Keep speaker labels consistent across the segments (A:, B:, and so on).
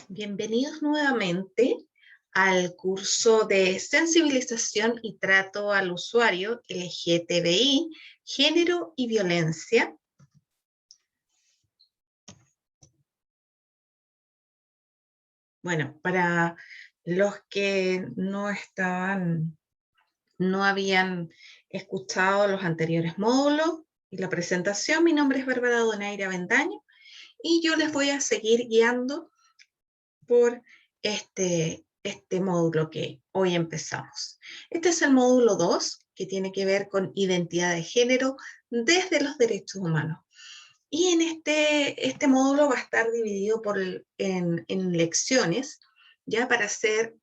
A: Bienvenidos nuevamente al curso de sensibilización y trato al usuario LGTBI, género y violencia. Bueno, para los que no habían escuchado los anteriores módulos y la presentación, mi nombre es Bárbara Donaira Bendaño y yo les voy a seguir guiando por este módulo que hoy empezamos. Este es el módulo 2, que tiene que ver con identidad de género desde los derechos humanos. Y en este módulo va a estar dividido en lecciones, ya para hacer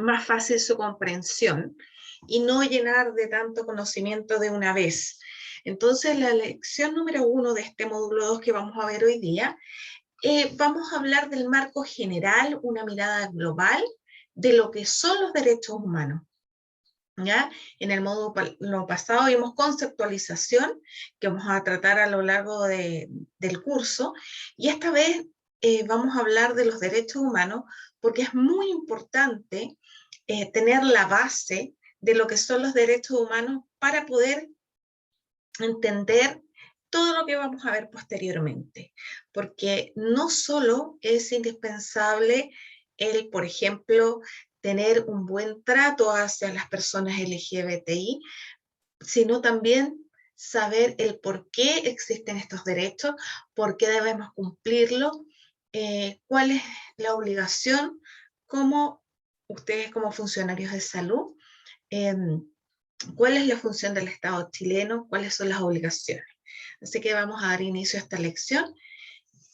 A: más fácil su comprensión y no llenar de tanto conocimiento de una vez. Entonces, la lección número 1 de este módulo 2 que vamos a ver hoy día, vamos a hablar del marco general, una mirada global de lo que son los derechos humanos. ¿Ya? En el módulo pasado vimos conceptualización, que vamos a tratar a lo largo del curso, y esta vez vamos a hablar de los derechos humanos, porque es muy importante tener la base de lo que son los derechos humanos para poder entender todo lo que vamos a ver posteriormente, porque no solo es indispensable por ejemplo, tener un buen trato hacia las personas LGBTI, sino también saber el por qué existen estos derechos, por qué debemos cumplirlos, cuál es la obligación, como ustedes como funcionarios de salud, cuál es la función del Estado chileno, cuáles son las obligaciones. Así que vamos a dar inicio a esta lección,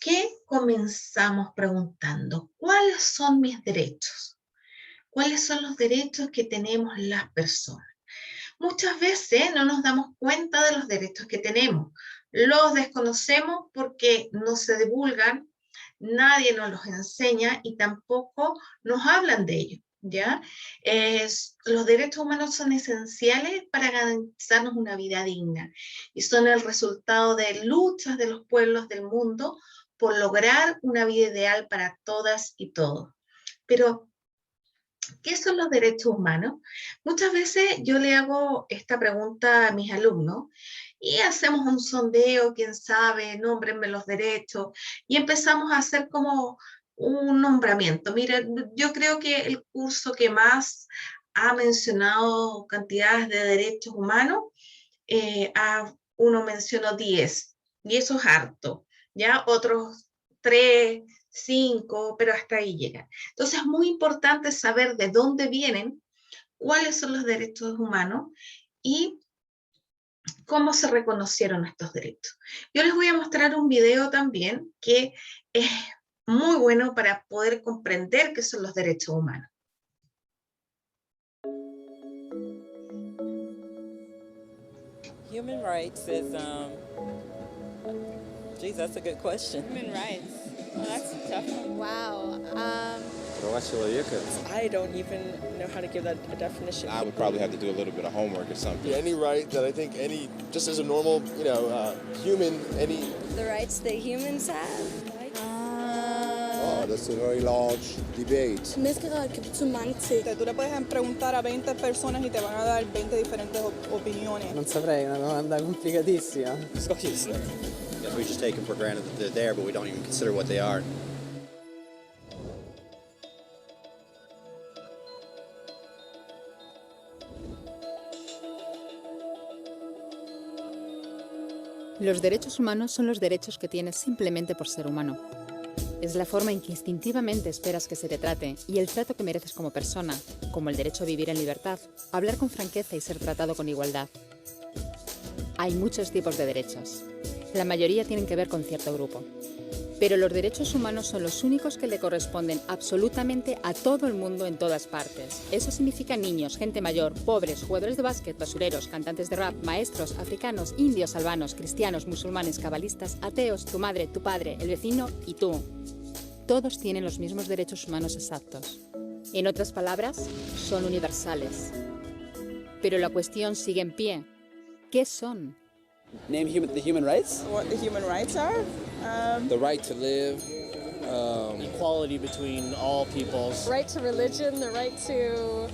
A: que comenzamos preguntando: ¿cuáles son mis derechos? ¿Cuáles son los derechos que tenemos las personas? Muchas veces no nos damos cuenta de los derechos que tenemos. Los desconocemos porque no se divulgan, nadie nos los enseña y tampoco nos hablan de ellos. ¿Ya? Los derechos humanos son esenciales para garantizarnos una vida digna y son el resultado de luchas de los pueblos del mundo por lograr una vida ideal para todas y todos. Pero, ¿qué son los derechos humanos? Muchas veces yo le hago esta pregunta a mis alumnos y hacemos un sondeo, quién sabe, nómbrenme los derechos, y empezamos a hacer como un nombramiento. Mira, yo creo que el curso que más ha mencionado cantidades de derechos humanos, uno mencionó 10, y eso es harto, ¿ya? Otros 3, 5, pero hasta ahí llegan. Entonces es muy importante saber de dónde vienen, cuáles son los derechos humanos y cómo se reconocieron estos derechos. Yo les voy a mostrar un video también que es muy bueno para poder comprender qué son los derechos humanos.
B: Human rights is, geez, that's a good question.
C: Human rights. Well, that's a tough one.
D: Wow.
E: Права человека.
B: I don't even know how to give that a definition.
E: I would probably have to do a little bit of homework or something.
F: Any right that I think just as a normal, human,
D: The rights that humans have.
F: Oh, that's a very large debate.
C: Tú le puedes preguntar a 20 personas y te van a dar 20 diferentes opiniones.
G: Non saprei, è una domanda complicatissima.
H: Yes, we just take them for granted that they're there, but we don't even consider what they are.
I: Los derechos humanos son los derechos que tienes simplemente por ser humano. Es la forma en que instintivamente esperas que se te trate y el trato que mereces como persona, como el derecho a vivir en libertad, a hablar con franqueza y ser tratado con igualdad. Hay muchos tipos de derechos. La mayoría tienen que ver con cierto grupo. Pero los derechos humanos son los únicos que le corresponden absolutamente a todo el mundo en todas partes. Eso significa niños, gente mayor, pobres, jugadores de básquet, basureros, cantantes de rap, maestros, africanos, indios, albanos, cristianos, musulmanes, cabalistas, ateos, tu madre, tu padre, el vecino y tú. Todos tienen los mismos derechos humanos exactos. En otras palabras, son universales. Pero la cuestión sigue en pie. ¿Qué son?
G: Name the human rights?
C: What the human rights are?
E: The right to live,
J: Equality between all peoples.
D: Right to religion, the right to...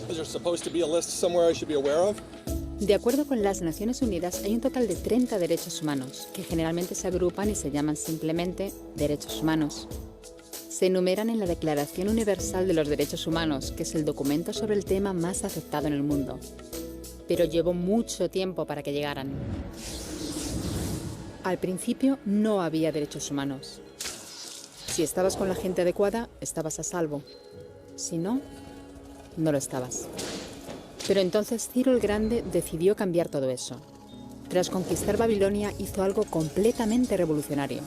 F: Is there supposed to be a list somewhere I should be aware of?
I: De acuerdo con las Naciones Unidas, hay un total de 30 derechos humanos, que generalmente se agrupan y se llaman simplemente derechos humanos. Se enumeran en la Declaración Universal de los Derechos Humanos, que es el documento sobre el tema más aceptado en el mundo. Pero llevó mucho tiempo para que llegaran. Al principio no había derechos humanos. Si estabas con la gente adecuada, estabas a salvo. Si no, no lo estabas. Pero entonces Ciro el Grande decidió cambiar todo eso. Tras conquistar Babilonia, hizo algo completamente revolucionario.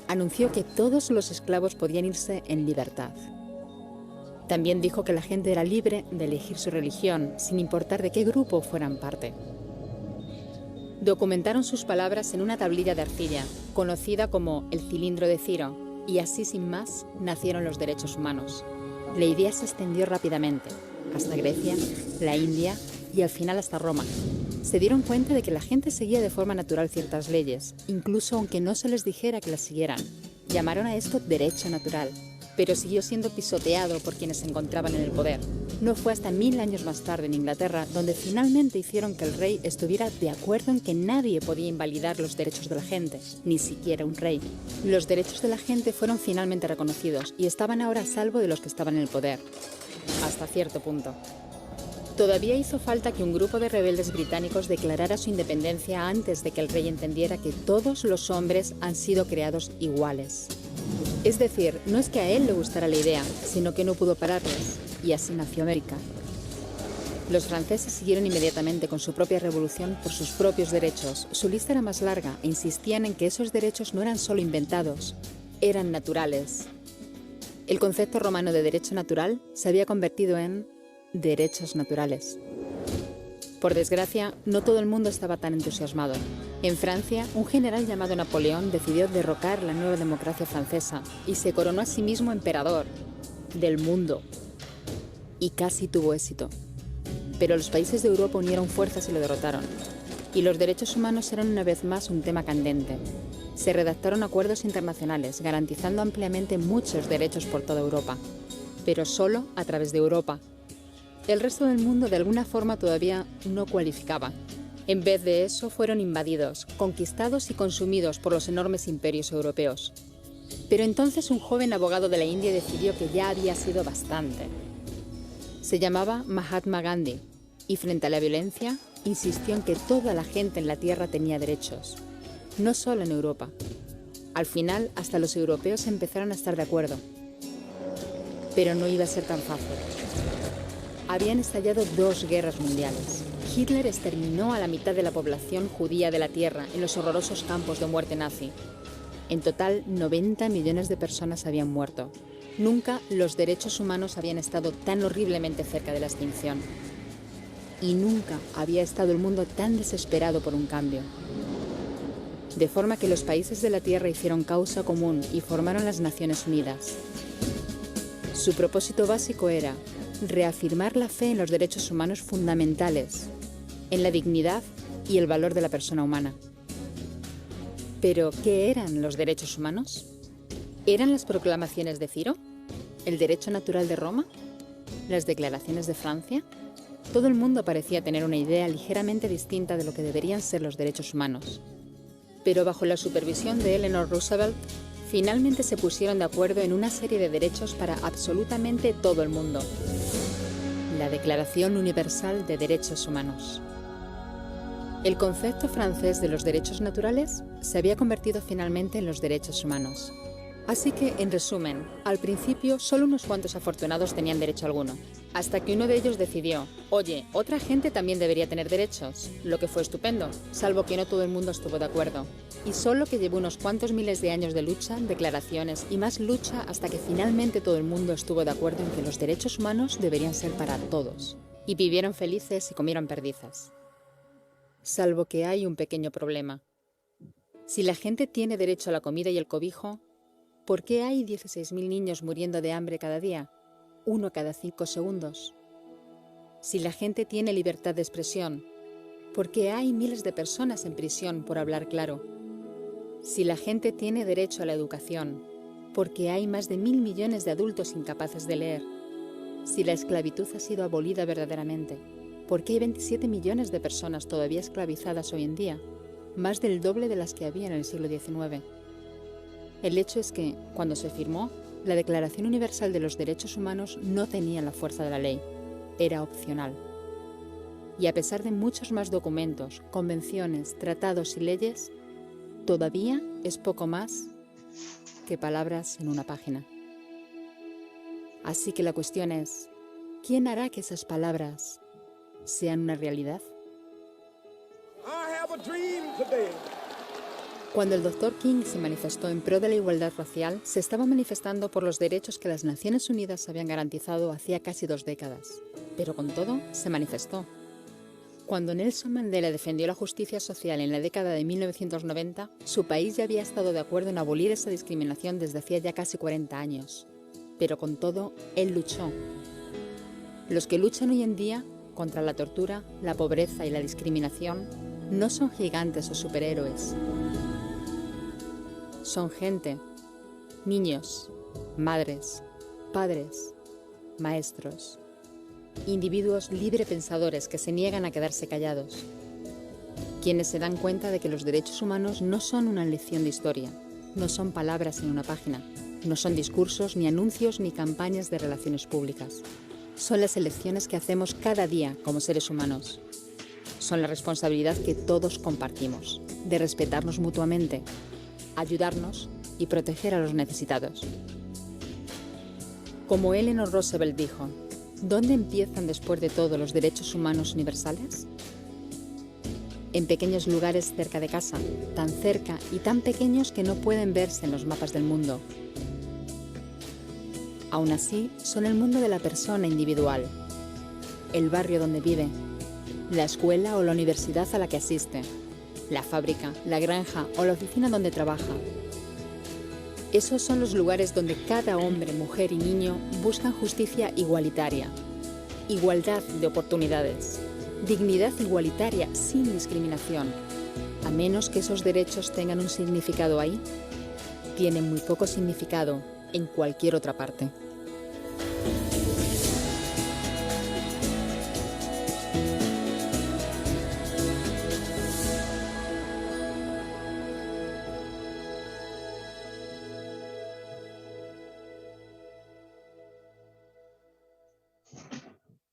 I: Anunció que todos los esclavos podían irse en libertad. También dijo que la gente era libre de elegir su religión, sin importar de qué grupo fueran parte. Documentaron sus palabras en una tablilla de arcilla, conocida como el cilindro de Ciro, y así sin más nacieron los derechos humanos. La idea se extendió rápidamente, hasta Grecia, la India y al final hasta Roma. Se dieron cuenta de que la gente seguía de forma natural ciertas leyes, incluso aunque no se les dijera que las siguieran. Llamaron a esto derecho natural, pero siguió siendo pisoteado por quienes se encontraban en el poder. No fue hasta 1000 años más tarde en Inglaterra donde finalmente hicieron que el rey estuviera de acuerdo en que nadie podía invalidar los derechos de la gente, ni siquiera un rey. Los derechos de la gente fueron finalmente reconocidos y estaban ahora a salvo de los que estaban en el poder. Hasta cierto punto. Todavía hizo falta que un grupo de rebeldes británicos declarara su independencia antes de que el rey entendiera que todos los hombres han sido creados iguales. Es decir, no es que a él le gustara la idea, sino que no pudo pararles, y así nació América. Los franceses siguieron inmediatamente con su propia revolución por sus propios derechos. Su lista era más larga e insistían en que esos derechos no eran solo inventados, eran naturales. El concepto romano de derecho natural se había convertido en derechos naturales. Por desgracia, no todo el mundo estaba tan entusiasmado. En Francia, un general llamado Napoleón decidió derrocar la nueva democracia francesa y se coronó a sí mismo emperador del mundo. Y casi tuvo éxito. Pero los países de Europa unieron fuerzas y lo derrotaron. Y los derechos humanos eran una vez más un tema candente. Se redactaron acuerdos internacionales, garantizando ampliamente muchos derechos por toda Europa. Pero solo a través de Europa. El resto del mundo de alguna forma todavía no cualificaba. En vez de eso, fueron invadidos, conquistados y consumidos por los enormes imperios europeos. Pero entonces un joven abogado de la India decidió que ya había sido bastante. Se llamaba Mahatma Gandhi y frente a la violencia insistió en que toda la gente en la Tierra tenía derechos, no solo en Europa. Al final, hasta los europeos empezaron a estar de acuerdo. Pero no iba a ser tan fácil. Habían estallado 2 guerras mundiales. Hitler exterminó a la mitad de la población judía de la Tierra en los horrorosos campos de muerte nazi. En total, 90 millones de personas habían muerto. Nunca los derechos humanos habían estado tan horriblemente cerca de la extinción. Y nunca había estado el mundo tan desesperado por un cambio. De forma que los países de la Tierra hicieron causa común y formaron las Naciones Unidas. Su propósito básico era reafirmar la fe en los derechos humanos fundamentales, en la dignidad y el valor de la persona humana. ¿Pero qué eran los derechos humanos? ¿Eran las proclamaciones de Ciro? ¿El derecho natural de Roma? ¿Las declaraciones de Francia? Todo el mundo parecía tener una idea ligeramente distinta de lo que deberían ser los derechos humanos. Pero bajo la supervisión de Eleanor Roosevelt, finalmente se pusieron de acuerdo en una serie de derechos para absolutamente todo el mundo. La Declaración Universal de Derechos Humanos. El concepto francés de los derechos naturales se había convertido finalmente en los derechos humanos. Así que, en resumen, al principio solo unos cuantos afortunados tenían derecho alguno, hasta que uno de ellos decidió, oye, otra gente también debería tener derechos, lo que fue estupendo, salvo que no todo el mundo estuvo de acuerdo. Y solo que llevó unos cuantos miles de años de lucha, declaraciones y más lucha hasta que finalmente todo el mundo estuvo de acuerdo en que los derechos humanos deberían ser para todos. Y vivieron felices y comieron perdices. Salvo que hay un pequeño problema. Si la gente tiene derecho a la comida y el cobijo, ¿por qué hay 16.000 niños muriendo de hambre cada día? 1 cada 5 segundos. Si la gente tiene libertad de expresión, ¿por qué hay miles de personas en prisión por hablar claro? Si la gente tiene derecho a la educación, porque hay más de 1.000 millones de adultos incapaces de leer. Si la esclavitud ha sido abolida verdaderamente, ¿por qué hay 27 millones de personas todavía esclavizadas hoy en día? Más del doble de las que había en el siglo XIX. El hecho es que, cuando se firmó, la Declaración Universal de los Derechos Humanos no tenía la fuerza de la ley. Era opcional. Y a pesar de muchos más documentos, convenciones, tratados y leyes, todavía es poco más que palabras en una página. Así que la cuestión es, ¿quién hará que esas palabras sean una realidad? Cuando el Dr. King se manifestó en pro de la igualdad racial, se estaba manifestando por los derechos que las Naciones Unidas habían garantizado hacía casi 2 décadas. Pero con todo, se manifestó. Cuando Nelson Mandela defendió la justicia social en la década de 1990, su país ya había estado de acuerdo en abolir esa discriminación desde hacía ya casi 40 años. Pero con todo, él luchó. Los que luchan hoy en día contra la tortura, la pobreza y la discriminación no son gigantes o superhéroes. Son gente, niños, madres, padres, maestros, individuos librepensadores que se niegan a quedarse callados, quienes se dan cuenta de que los derechos humanos no son una lección de historia, no son palabras en una página, no son discursos, ni anuncios, ni campañas de relaciones públicas. Son las elecciones que hacemos cada día como seres humanos. Son la responsabilidad que todos compartimos, de respetarnos mutuamente, ayudarnos y proteger a los necesitados. Como Eleanor Roosevelt dijo, ¿dónde empiezan después de todo los derechos humanos universales? En pequeños lugares cerca de casa, tan cerca y tan pequeños que no pueden verse en los mapas del mundo. Aún así, son el mundo de la persona individual, el barrio donde vive, la escuela o la universidad a la que asiste, la fábrica, la granja o la oficina donde trabaja. Esos son los lugares donde cada hombre, mujer y niño buscan justicia igualitaria, igualdad de oportunidades, dignidad igualitaria sin discriminación. A menos que esos derechos tengan un significado ahí, tienen muy poco significado en cualquier otra parte.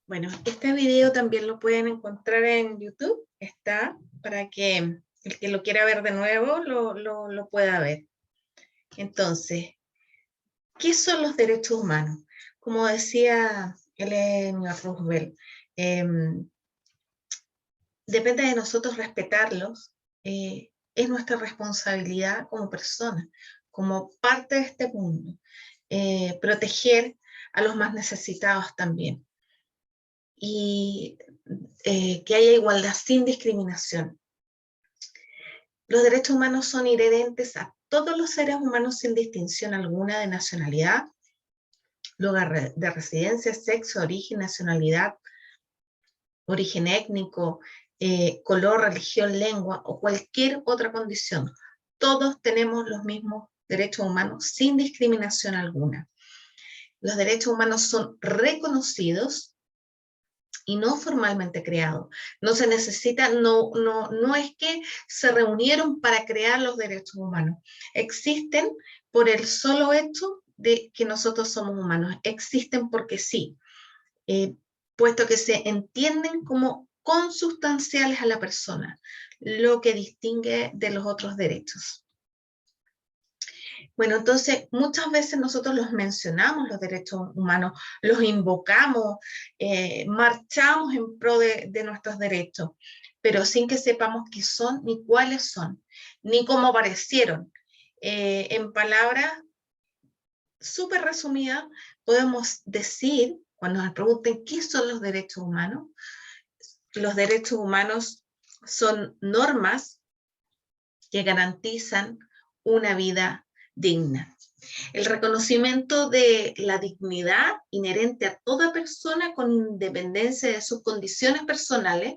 A: Bueno, este video también lo pueden encontrar en YouTube, está para que el que lo quiera ver de nuevo lo pueda ver. Entonces, ¿qué son los derechos humanos? Como decía Eleanor Roosevelt, depende de nosotros respetarlos, es nuestra responsabilidad como personas, como parte de este mundo, proteger a los más necesitados también. Y que haya igualdad sin discriminación. Los derechos humanos son inherentes a todos los seres humanos sin distinción alguna de nacionalidad, lugar de residencia, sexo, origen, nacionalidad, origen étnico, color, religión, lengua o cualquier otra condición. Todos tenemos los mismos derechos humanos sin discriminación alguna. Los derechos humanos son reconocidos y no formalmente creado. No se necesita, no es que se reunieron para crear los derechos humanos. Existen por el solo hecho de que nosotros somos humanos. Existen porque sí, puesto que se entienden como consustanciales a la persona, lo que distingue de los otros derechos. Bueno, entonces muchas veces nosotros los mencionamos, los derechos humanos, los invocamos, marchamos en pro de nuestros derechos, pero sin que sepamos qué son, ni cuáles son, ni cómo aparecieron. En palabras súper resumidas, podemos decir, cuando nos pregunten qué son los derechos humanos son normas que garantizan una vida digna. El reconocimiento de la dignidad inherente a toda persona con independencia de sus condiciones personales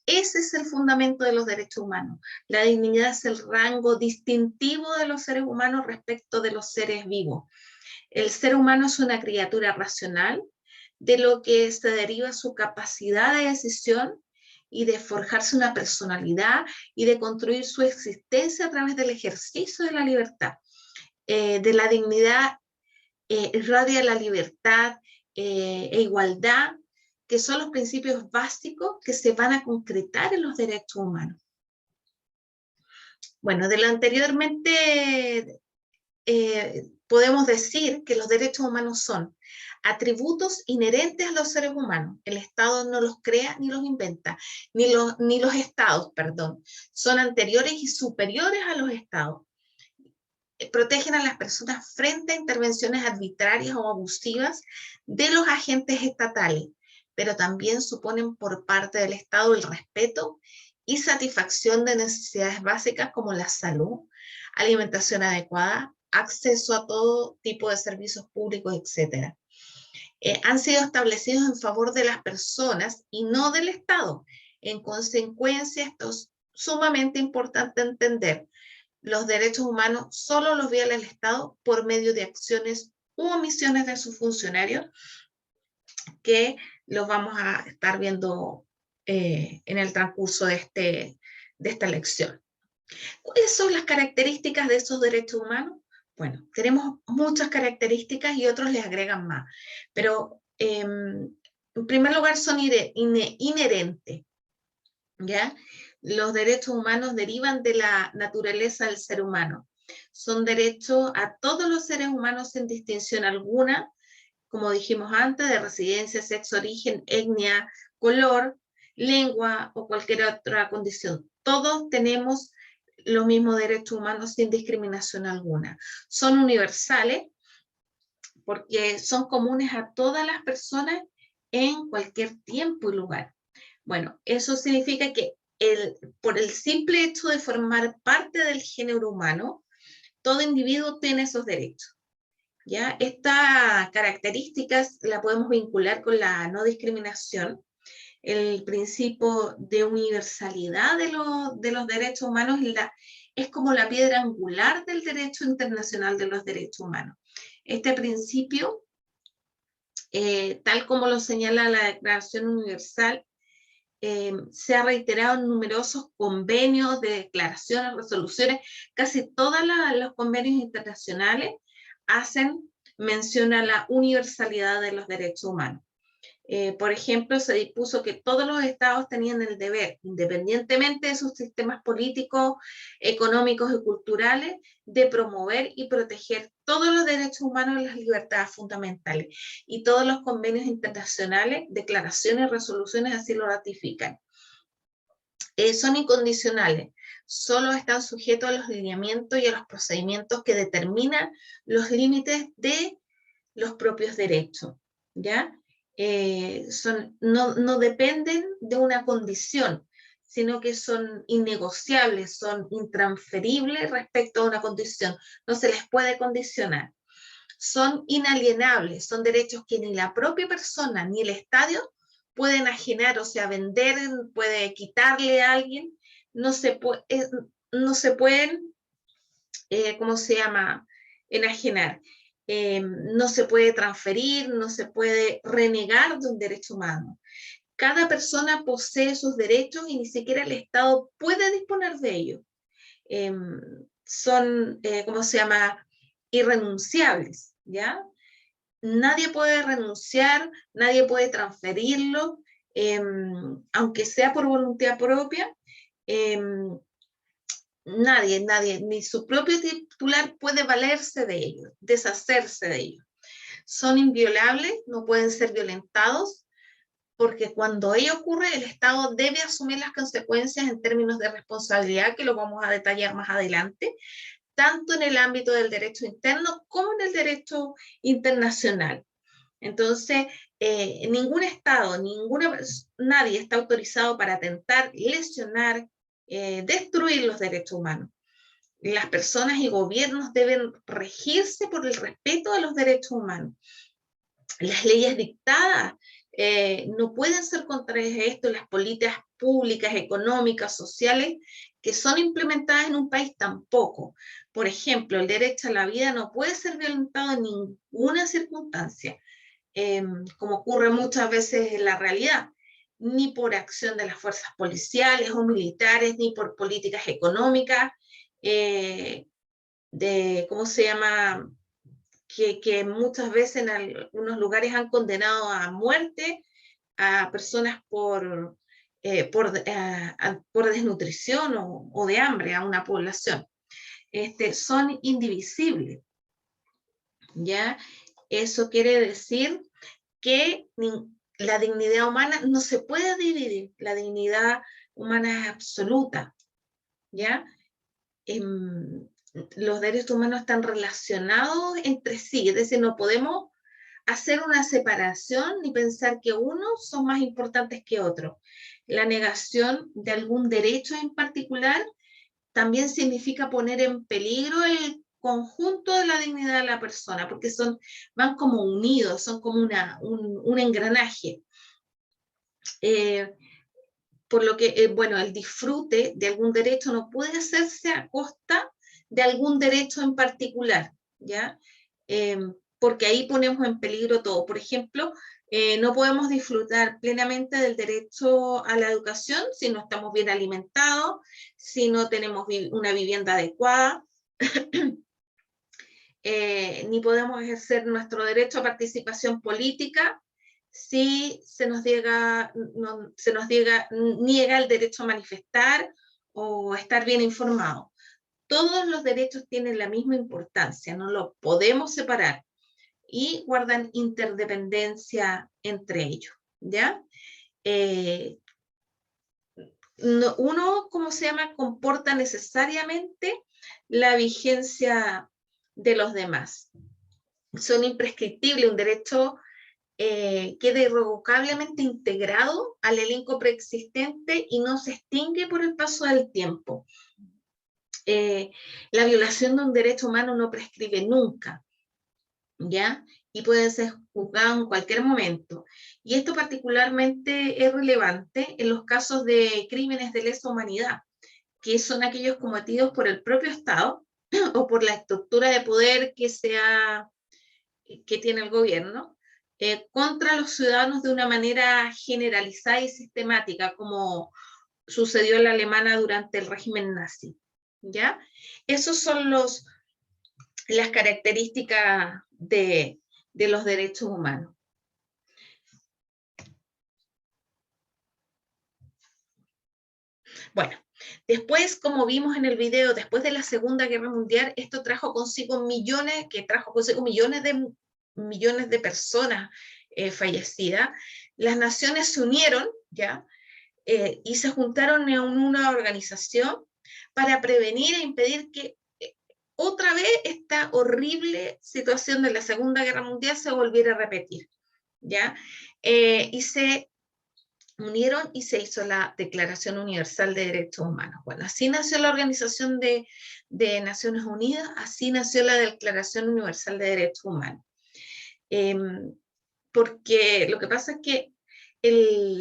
A: Ese es el fundamento de los derechos humanos. La dignidad es el rango distintivo de los seres humanos respecto de los seres vivos. El ser humano es una criatura racional, de lo que se deriva su capacidad de decisión y de forjarse una personalidad y de construir su existencia a través del ejercicio de la libertad. De la dignidad irradia la libertad e igualdad, que son los principios básicos que se van a concretar en los derechos humanos. Bueno, de lo anteriormente podemos decir que los derechos humanos son atributos inherentes a los seres humanos. El Estado no los crea ni los inventa, ni los estados, perdón. Son anteriores y superiores a los estados. Protegen a las personas frente a intervenciones arbitrarias o abusivas de los agentes estatales, pero también suponen por parte del Estado el respeto y satisfacción de necesidades básicas como la salud, alimentación adecuada, acceso a todo tipo de servicios públicos, etc. Han sido establecidos en favor de las personas y no del Estado. En consecuencia, esto es sumamente importante entender. Los derechos humanos solo los viola el Estado por medio de acciones u omisiones de sus funcionarios, que los vamos a estar viendo en el transcurso de esta lección. ¿Cuáles son las características de esos derechos humanos? Bueno, tenemos muchas características y otros les agregan más, pero en primer lugar son inherentes, ¿ya? Los derechos humanos derivan de la naturaleza del ser humano. Son derechos a todos los seres humanos sin distinción alguna, como dijimos antes, de residencia, sexo, origen, etnia, color, lengua o cualquier otra condición. Todos tenemos los mismos derechos humanos sin discriminación alguna. Son universales porque son comunes a todas las personas en cualquier tiempo y lugar. Bueno, eso significa que por el simple hecho de formar parte del género humano, todo individuo tiene esos derechos. ¿Ya? Estas características la podemos vincular con la no discriminación, el principio de universalidad de los derechos humanos es como la piedra angular del derecho internacional de los derechos humanos. Este principio, tal como lo señala la Declaración Universal, se ha reiterado en numerosos convenios, declaraciones, resoluciones. Casi todos los convenios internacionales hacen mención a la universalidad de los derechos humanos. Por ejemplo, se dispuso que todos los estados tenían el deber, independientemente de sus sistemas políticos, económicos y culturales, de promover y proteger todos los derechos humanos y las libertades fundamentales. Y todos los convenios internacionales, declaraciones, resoluciones así lo ratifican. Son incondicionales, solo están sujetos a los lineamientos y a los procedimientos que determinan los límites de los propios derechos, ¿ya? No dependen de una condición, sino que son innegociables, son intransferibles respecto a una condición, no se les puede condicionar. Son inalienables, son derechos que ni la propia persona ni el Estado pueden ajenar, o sea, vender, puede quitarle a alguien, no se pueden, ¿cómo se llama?, enajenar. No se puede transferir, no se puede renegar de un derecho humano. Cada persona posee sus derechos y ni siquiera el Estado puede disponer de ellos. Son, ¿cómo se llama?, irrenunciables, ¿ya? Nadie puede renunciar, nadie puede transferirlo, aunque sea por voluntad propia. Nadie, ni su propio titular puede valerse de ellos, deshacerse de ellos. Son inviolables, no pueden ser violentados, porque cuando ello ocurre, el Estado debe asumir las consecuencias en términos de responsabilidad, que lo vamos a detallar más adelante, tanto en el ámbito del derecho interno como en el derecho internacional. Entonces, ningún Estado, nadie está autorizado para atentar, lesionar, destruir los derechos humanos. Las personas y gobiernos deben regirse por el respeto a los derechos humanos. Las leyes dictadas no pueden ser contrarias a esto las políticas públicas, económicas, sociales, que son implementadas en un país tampoco. Por ejemplo, el derecho a la vida no puede ser violentado en ninguna circunstancia, como ocurre muchas veces en la realidad, ni por acción de las fuerzas policiales o militares, ni por políticas económicas, ¿cómo se llama?, que muchas veces en algunos lugares han condenado a muerte a personas por desnutrición o de hambre a una población. Son indivisibles, ¿ya? Eso quiere decir que la dignidad humana no se puede dividir, la dignidad humana es absoluta, ¿ya? Los derechos humanos están relacionados entre sí, es decir, no podemos hacer una separación ni pensar que unos son más importantes que otros. La negación de algún derecho en particular también significa poner en peligro el conjunto de la dignidad de la persona, porque van como unidos, son como un engranaje. Por lo que, bueno, el disfrute de algún derecho no puede hacerse a costa de algún derecho en particular, ¿ya? Porque ahí ponemos en peligro todo. Por ejemplo, no podemos disfrutar plenamente del derecho a la educación si no estamos bien alimentados, si no tenemos una vivienda adecuada, ni podemos ejercer nuestro derecho a participación política si se nos niega el derecho a manifestar o estar bien informado. Todos los derechos tienen la misma importancia, no los podemos separar y guardan interdependencia entre ellos, ¿ya? Uno, ¿cómo se llama?, comporta necesariamente la vigencia de los demás. Son imprescriptibles, un derecho queda irrevocablemente integrado al elenco preexistente y no se extingue por el paso del tiempo. La violación de un derecho humano no prescribe nunca, ¿ya? Y puede ser juzgado en cualquier momento. Y esto particularmente es relevante en los casos de crímenes de lesa humanidad, que son aquellos cometidos por el propio Estado o por la estructura de poder que tiene el gobierno, contra los ciudadanos de una manera generalizada y sistemática, como sucedió en la alemana durante el régimen nazi, ¿ya? Esas son las características de los derechos humanos. Bueno, después, como vimos en el video, después de la Segunda Guerra Mundial, esto trajo consigo millones de personas fallecidas. Las naciones se unieron, ¿ya? Y se juntaron en una organización para prevenir e impedir que otra vez esta horrible situación de la Segunda Guerra Mundial se volviera a repetir, ¿ya? Y se unieron y se hizo la Declaración Universal de Derechos Humanos. Bueno, así nació la Organización de Naciones Unidas, así nació la Declaración Universal de Derechos Humanos. Porque lo que pasa es que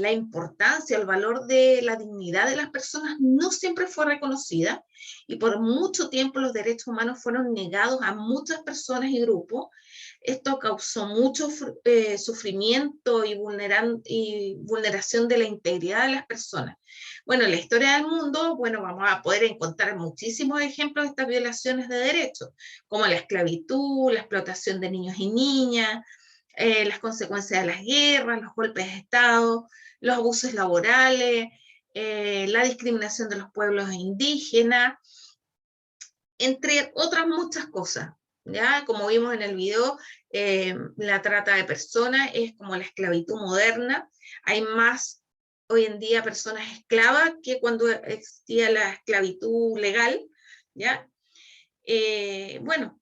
A: la importancia, el valor de la dignidad de las personas no siempre fue reconocida, y por mucho tiempo los derechos humanos fueron negados a muchas personas y grupos. Esto causó mucho sufrimiento y vulneración de la integridad de las personas. Bueno, en la historia del mundo, bueno, vamos a poder encontrar muchísimos ejemplos de estas violaciones de derechos, como la esclavitud, la explotación de niños y niñas, las consecuencias de las guerras, los golpes de Estado, los abusos laborales, la discriminación de los pueblos indígenas, entre otras muchas cosas, ¿ya? Como vimos en el video, la trata de personas es como la esclavitud moderna. Hay más hoy en día personas esclavas que cuando existía la esclavitud legal, ¿ya? Bueno,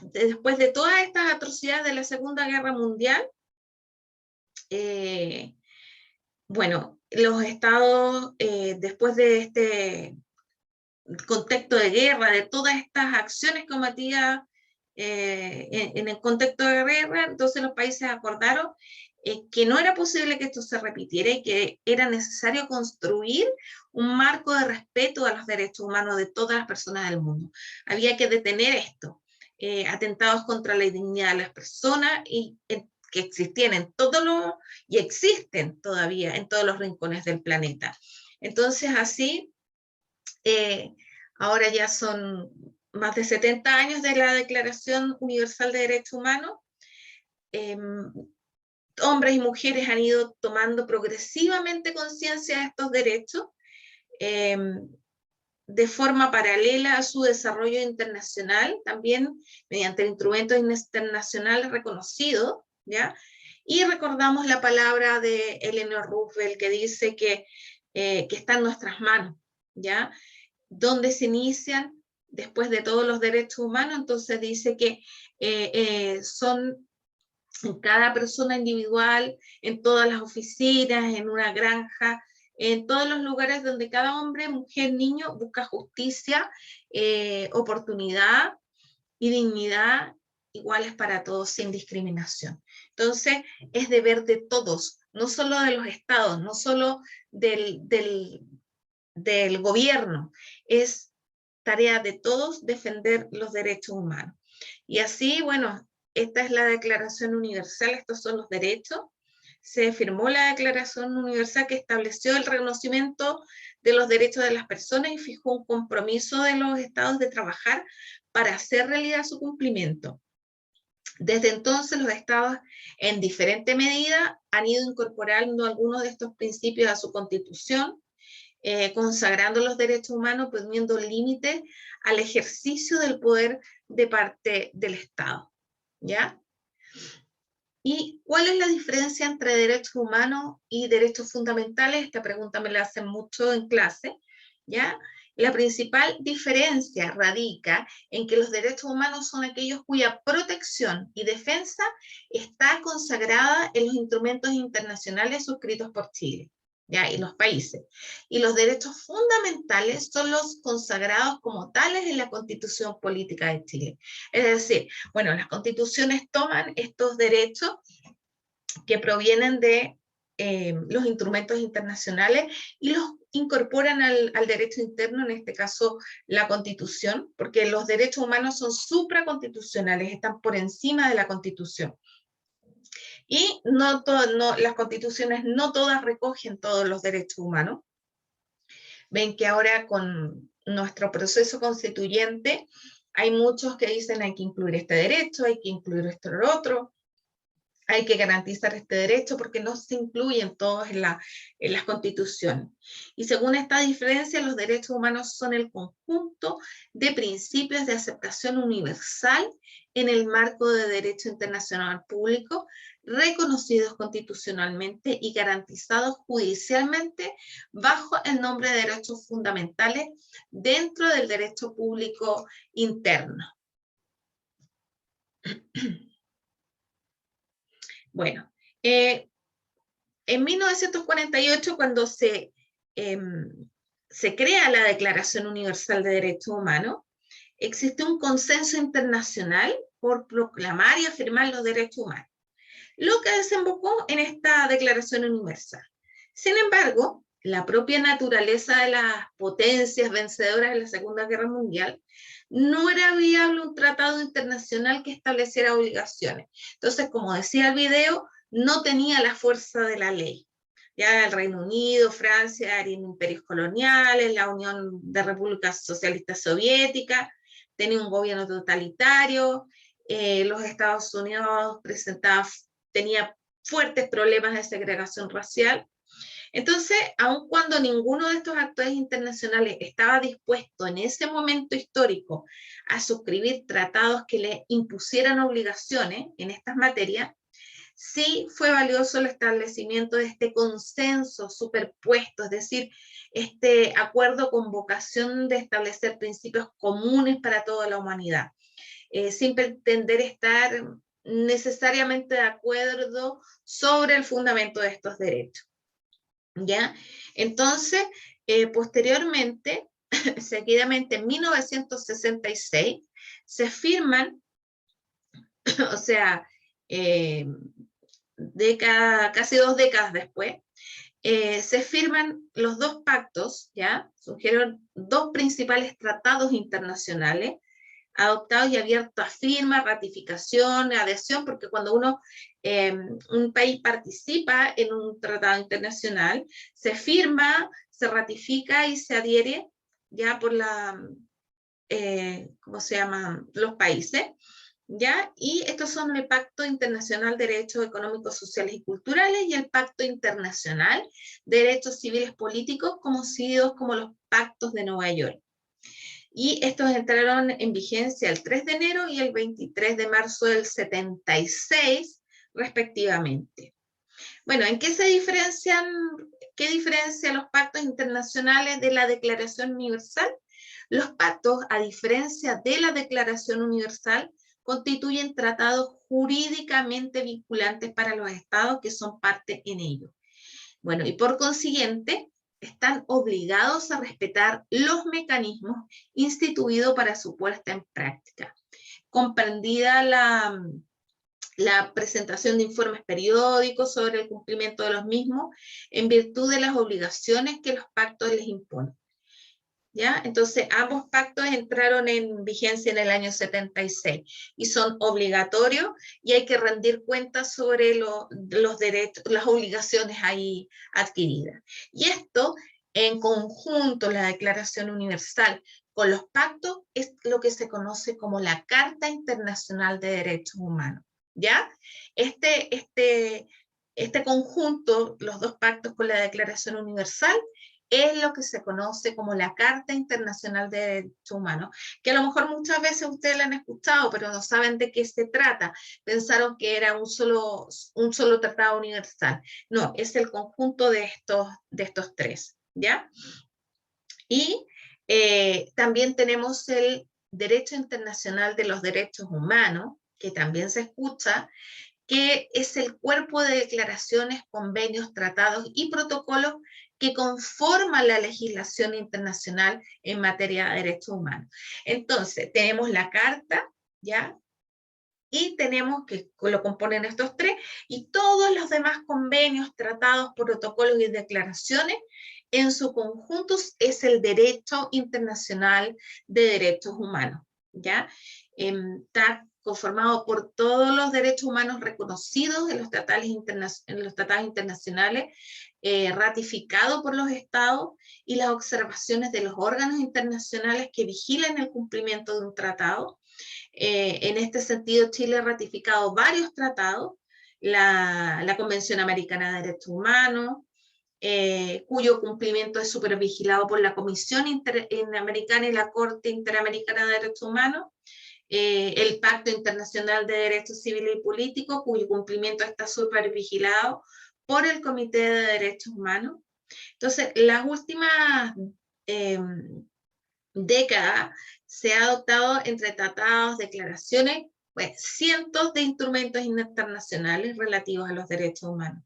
A: después de todas estas atrocidades de la Segunda Guerra Mundial, bueno, los estados, después de este contexto de guerra, de todas estas acciones cometidas en el contexto de guerra, entonces los países acordaron que no era posible que esto se repitiera y que era necesario construir un marco de respeto a los derechos humanos de todas las personas del mundo. Había que detener esto, atentados contra la dignidad de las personas y que existían en todos los, y existen todavía en todos los rincones del planeta. Entonces así, ahora ya son más de 70 años de la Declaración Universal de Derechos Humanos. Hombres y mujeres han ido tomando progresivamente conciencia de estos derechos de forma paralela a su desarrollo internacional, también mediante instrumentos internacionales reconocidos, ¿ya? Y recordamos la palabra de Eleanor Roosevelt que dice que está en nuestras manos, ¿ya? Donde se inician después de todos los derechos humanos, entonces dice que son en cada persona individual, en todas las oficinas, en una granja, en todos los lugares donde cada hombre, mujer, niño busca justicia, oportunidad y dignidad iguales para todos sin discriminación. Entonces, es deber de todos, no solo de los estados, no solo del gobierno, es tarea de todos defender los derechos humanos. Y así, bueno, esta es la Declaración Universal, estos son los derechos. Se firmó la Declaración Universal que estableció el reconocimiento de los derechos de las personas y fijó un compromiso de los estados de trabajar para hacer realidad su cumplimiento. Desde entonces los estados en diferente medida han ido incorporando algunos de estos principios a su constitución, consagrando los derechos humanos, poniendo límites al ejercicio del poder de parte del Estado, ¿ya? ¿Y cuál es la diferencia entre derechos humanos y derechos fundamentales? Esta pregunta me la hacen mucho en clase, ¿ya? La principal diferencia radica en que los derechos humanos son aquellos cuya protección y defensa está consagrada en los instrumentos internacionales suscritos por Chile, ¿ya? Y los países. Y los derechos fundamentales son los consagrados como tales en la Constitución Política de Chile. Es decir, bueno, las constituciones toman estos derechos que provienen de los instrumentos internacionales y los incorporan al derecho interno, en este caso la Constitución, porque los derechos humanos son supraconstitucionales, están por encima de la Constitución. Y las constituciones no todas recogen todos los derechos humanos. Ven que ahora con nuestro proceso constituyente hay muchos que dicen hay que incluir este derecho, hay que incluir esto otro, hay que garantizar este derecho porque no se incluyen todos en las constituciones. Y según esta diferencia, los derechos humanos son el conjunto de principios de aceptación universal en el marco de derecho internacional público, reconocidos constitucionalmente y garantizados judicialmente bajo el nombre de derechos fundamentales dentro del derecho público interno. Bueno, en 1948, cuando se crea la Declaración Universal de Derechos Humanos, existe un consenso internacional por proclamar y afirmar los derechos humanos, lo que desembocó en esta Declaración Universal. Sin embargo, la propia naturaleza de las potencias vencedoras de la Segunda Guerra Mundial no era viable un tratado internacional que estableciera obligaciones. Entonces, como decía el video, no tenía la fuerza de la ley. Ya el Reino Unido, Francia eran imperios coloniales, la Unión de Repúblicas Socialistas Soviéticas tenía un gobierno totalitario, los Estados Unidos tenía fuertes problemas de segregación racial. Entonces, aun cuando ninguno de estos actores internacionales estaba dispuesto en ese momento histórico a suscribir tratados que le impusieran obligaciones en estas materias, sí fue valioso el establecimiento de este consenso superpuesto, es decir, este acuerdo con vocación de establecer principios comunes para toda la humanidad, sin pretender estar necesariamente de acuerdo sobre el fundamento de estos derechos. ¿Ya? Entonces, posteriormente, seguidamente en 1966, se firman, o sea, casi 2 décadas después, se firman los 2 pactos, ¿ya? Surgieron 2 principales tratados internacionales, adoptados y abiertos a firma, ratificación, adhesión, porque cuando un país participa en un tratado internacional, se firma, se ratifica y se adhiere ya por ¿cómo se llaman? Los países, ¿ya? Y estos son el Pacto Internacional de Derechos Económicos, Sociales y Culturales y el Pacto Internacional de Derechos Civiles Políticos, conocidos como los Pactos de Nueva York. Y estos entraron en vigencia el 3 de enero y el 23 de marzo del 76, respectivamente. Bueno, ¿en qué se diferencian? ¿Qué diferencia los pactos internacionales de la Declaración Universal? Los pactos, a diferencia de la Declaración Universal, constituyen tratados jurídicamente vinculantes para los estados que son parte en ellos. Bueno, y por consiguiente, están obligados a respetar los mecanismos instituidos para su puesta en práctica, comprendida la presentación de informes periódicos sobre el cumplimiento de los mismos en virtud de las obligaciones que los pactos les imponen. ¿Ya? Entonces, ambos pactos entraron en vigencia en el año 76 y son obligatorios y hay que rendir cuentas sobre los derechos, las obligaciones ahí adquiridas. Y esto, en conjunto, la Declaración Universal con los pactos, es lo que se conoce como la Carta Internacional de Derechos Humanos. ¿Ya? Este conjunto, los 2 pactos con la Declaración Universal, es lo que se conoce como la Carta Internacional de Derechos Humanos, que a lo mejor muchas veces ustedes la han escuchado, pero no saben de qué se trata. Pensaron que era un solo tratado universal. No, es el conjunto de estos 3, ¿ya? Y también tenemos el Derecho Internacional de los Derechos Humanos, que también se escucha, que es el cuerpo de declaraciones, convenios, tratados y protocolos que conforman la legislación internacional en materia de derechos humanos. Entonces, tenemos la Carta, ¿ya? Y tenemos que lo componen estos 3, y todos los demás convenios, tratados, protocolos y declaraciones, en su conjunto es el derecho internacional de derechos humanos, ¿ya? Está conformado por todos los derechos humanos reconocidos en los tratados internacionales, ratificados por los estados, y las observaciones de los órganos internacionales que vigilan el cumplimiento de un tratado. En este sentido, Chile ha ratificado varios tratados, la Convención Americana de Derechos Humanos, cuyo cumplimiento es supervigilado por la Comisión Interamericana y la Corte Interamericana de Derechos Humanos, el Pacto Internacional de Derechos Civiles y Políticos, cuyo cumplimiento está supervigilado por el Comité de Derechos Humanos. Entonces, las últimas décadas se ha adoptado entre tratados, declaraciones, pues, cientos de instrumentos internacionales relativos a los derechos humanos.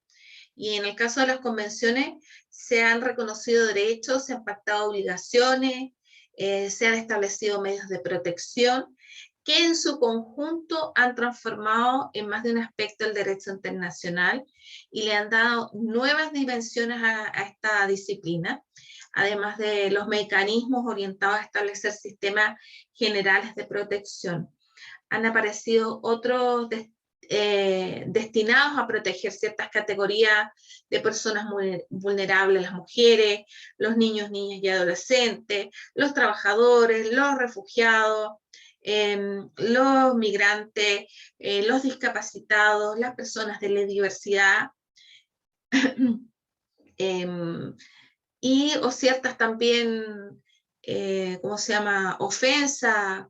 A: Y en el caso de las convenciones, se han reconocido derechos, se han pactado obligaciones, se han establecido medios de protección, que en su conjunto han transformado en más de un aspecto el derecho internacional y le han dado nuevas dimensiones a esta disciplina, además de los mecanismos orientados a establecer sistemas generales de protección. Han aparecido otros destinados a proteger ciertas categorías de personas muy vulnerables, las mujeres, los niños, niñas y adolescentes, los trabajadores, los refugiados, los migrantes, los discapacitados, las personas de la diversidad, o ciertas también, ¿cómo se llama?, ofensas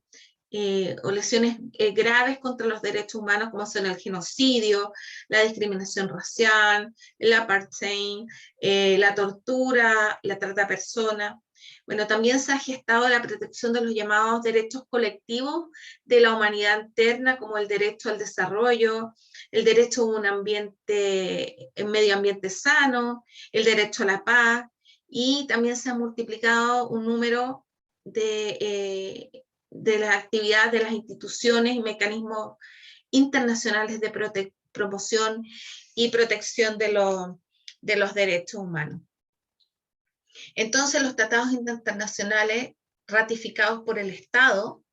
A: o lesiones graves contra los derechos humanos, como son el genocidio, la discriminación racial, el apartheid, la tortura, la trata de personas. Bueno, también se ha gestado la protección de los llamados derechos colectivos de la humanidad interna, como el derecho al desarrollo, el derecho a un medio ambiente sano, el derecho a la paz, y también se ha multiplicado un número de las actividades de las instituciones y mecanismos internacionales de promoción y protección de los derechos humanos. Entonces, los tratados internacionales ratificados por el Estado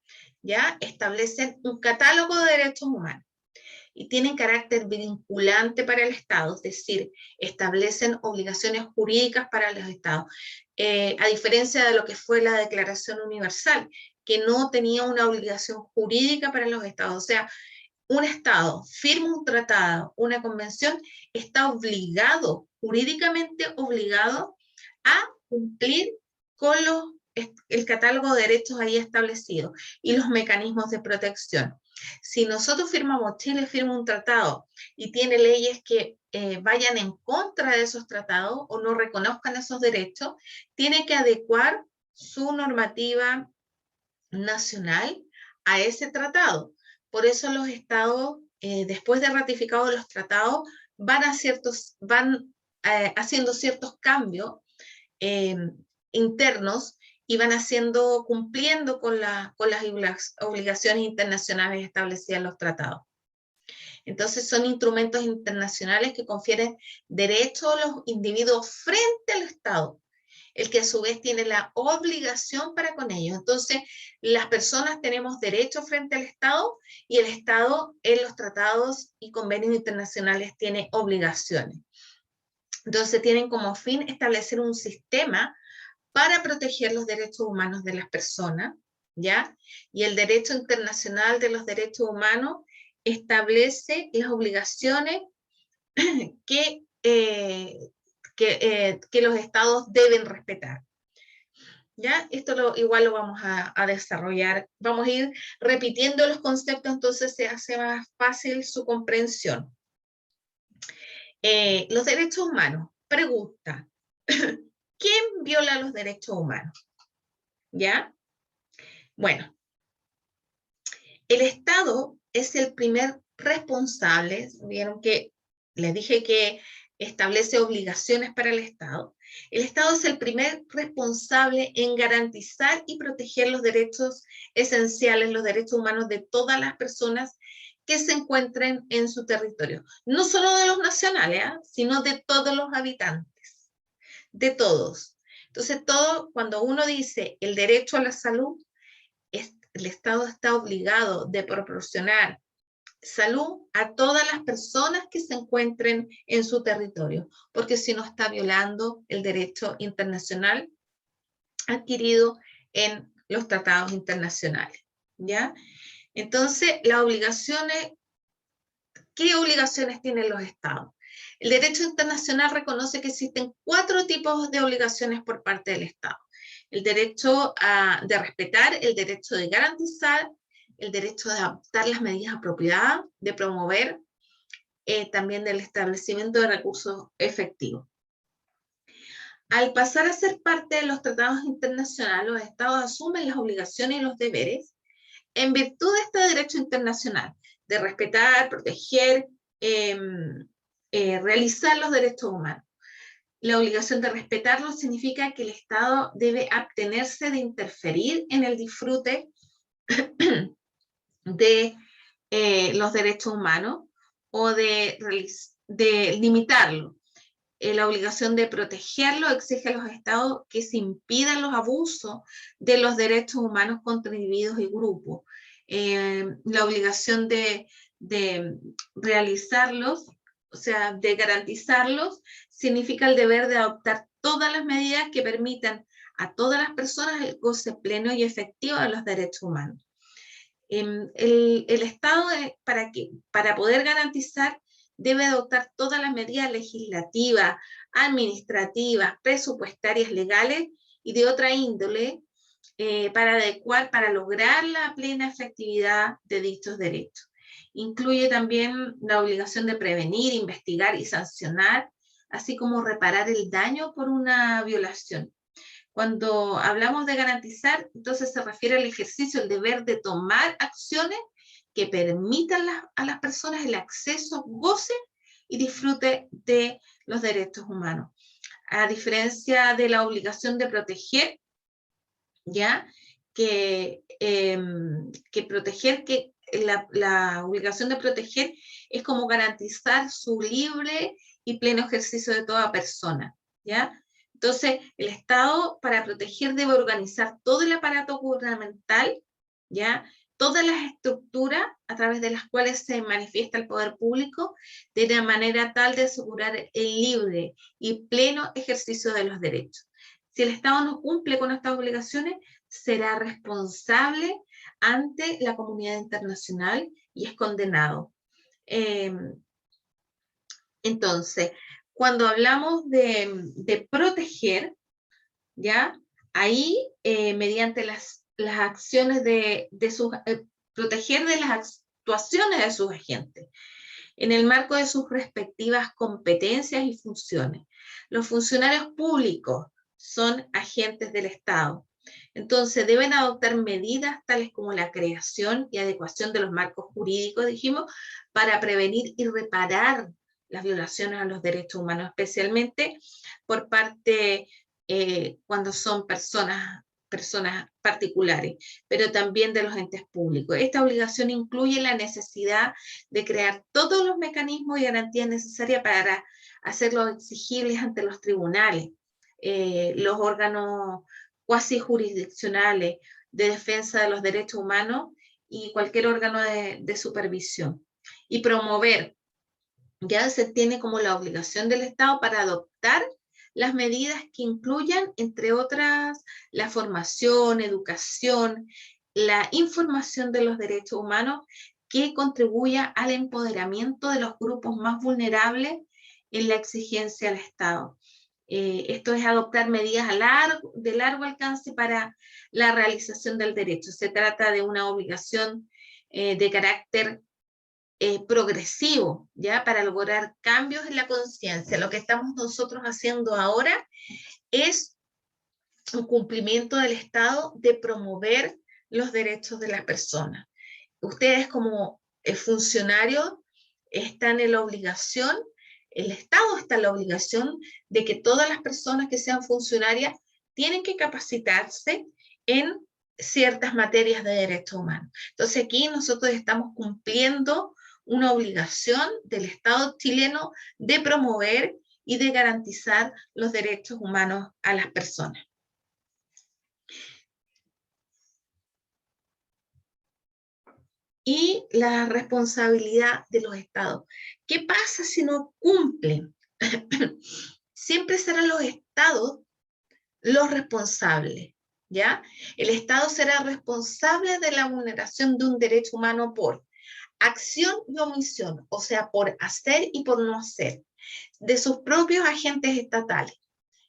A: ya establecen un catálogo de derechos humanos y tienen carácter vinculante para el Estado, es decir, establecen obligaciones jurídicas para los Estados, a diferencia de lo que fue la Declaración Universal, que no tenía una obligación jurídica para los Estados. O sea, un Estado firma un tratado, una convención, está obligado, jurídicamente obligado, a cumplir con el catálogo de derechos ahí establecido y los mecanismos de protección. Si nosotros Chile firma un tratado y tiene leyes que vayan en contra de esos tratados o no reconozcan esos derechos, tiene que adecuar su normativa nacional a ese tratado. Por eso los estados, después de ratificados los tratados, van haciendo ciertos cambios internos y van cumpliendo con las obligaciones internacionales establecidas en los tratados. Entonces son instrumentos internacionales que confieren derechos a los individuos frente al Estado, el que a su vez tiene la obligación para con ellos. Entonces las personas tenemos derechos frente al Estado y el Estado en los tratados y convenios internacionales tiene obligaciones. Entonces tienen como fin establecer un sistema para proteger los derechos humanos de las personas, ¿ya? Y el derecho internacional de los derechos humanos establece las obligaciones que los estados deben respetar. ¿Ya? Esto igual lo vamos a desarrollar. Vamos a ir repitiendo los conceptos, entonces se hace más fácil su comprensión. Los derechos humanos. Pregunta. ¿Quién viola los derechos humanos? ¿Ya? Bueno, el Estado es el primer responsable. Vieron que les dije que establece obligaciones para el Estado. El Estado es el primer responsable en garantizar y proteger los derechos esenciales, los derechos humanos de todas las personas que se encuentren en su territorio. No solo de los nacionales, sino de todos los habitantes. De todos. Entonces, cuando uno dice el derecho a la salud, el Estado está obligado de proporcionar salud a todas las personas que se encuentren en su territorio, porque si no está violando el derecho internacional adquirido en los tratados internacionales, ¿ya? Entonces, las obligaciones, ¿qué obligaciones tienen los estados? El derecho internacional reconoce que existen 4 tipos de obligaciones por parte del Estado. El derecho de respetar, el derecho de garantizar, el derecho de adoptar las medidas apropiadas, de promover, también del establecimiento de recursos efectivos. Al pasar a ser parte de los tratados internacionales, los estados asumen las obligaciones y los deberes en virtud de este derecho internacional, de respetar, proteger, realizar los derechos humanos. La obligación de respetarlos significa que el Estado debe abstenerse de interferir en el disfrute de los derechos humanos o de limitarlo. La obligación de protegerlo exige a los estados que se impidan los abusos de los derechos humanos contra individuos y grupos. La obligación de realizarlos, o sea, de garantizarlos, significa el deber de adoptar todas las medidas que permitan a todas las personas el goce pleno y efectivo de los derechos humanos. El Estado, para poder garantizar, debe adoptar todas las medidas legislativas, administrativas, presupuestarias, legales y de otra índole para lograr la plena efectividad de dichos derechos. Incluye también la obligación de prevenir, investigar y sancionar, así como reparar el daño por una violación. Cuando hablamos de garantizar, entonces se refiere al ejercicio, el deber de tomar acciones que permitan a las personas el acceso, goce y disfrute de los derechos humanos. A diferencia de la obligación de proteger, ¿ya? Que proteger que la obligación de proteger es como garantizar su libre y pleno ejercicio de toda persona, ¿ya? Entonces, el Estado, para proteger, debe organizar todo el aparato gubernamental, ¿ya? Todas las estructuras a través de las cuales se manifiesta el poder público, de una manera tal de asegurar el libre y pleno ejercicio de los derechos. Si el Estado no cumple con estas obligaciones, será responsable ante la comunidad internacional y es condenado. Entonces, cuando hablamos de proteger, ¿ya? Ahí, mediante las acciones proteger de las actuaciones de sus agentes, en el marco de sus respectivas competencias y funciones. Los funcionarios públicos son agentes del Estado. Entonces, deben adoptar medidas tales como la creación y adecuación de los marcos jurídicos, dijimos, para prevenir y reparar las violaciones a los derechos humanos, especialmente por parte cuando son personas particulares, pero también de los entes públicos. Esta obligación incluye la necesidad de crear todos los mecanismos y garantías necesarias para hacerlos exigibles ante los tribunales, los órganos cuasi jurisdiccionales de defensa de los derechos humanos y cualquier órgano de supervisión. Y promover, ya se tiene como la obligación del Estado para adoptar las medidas que incluyan, entre otras, la formación, educación, la información de los derechos humanos que contribuya al empoderamiento de los grupos más vulnerables en la exigencia al Estado. Esto es adoptar medidas de largo alcance para la realización del derecho. Se trata de una obligación de carácter progresivo, ¿ya? Para lograr cambios en la conciencia. Lo que estamos nosotros haciendo ahora es un cumplimiento del Estado de promover los derechos de las personas. Ustedes como funcionarios están en la obligación, el Estado está en la obligación de que todas las personas que sean funcionarias tienen que capacitarse en ciertas materias de derechos humanos. Entonces aquí nosotros estamos cumpliendo una obligación del Estado chileno de promover y de garantizar los derechos humanos a las personas. Y la responsabilidad de los estados. ¿Qué pasa si no cumplen? Siempre serán los estados los responsables, ¿ya? El Estado será responsable de la vulneración de un derecho humano por acción y omisión, o sea, por hacer y por no hacer, de sus propios agentes estatales.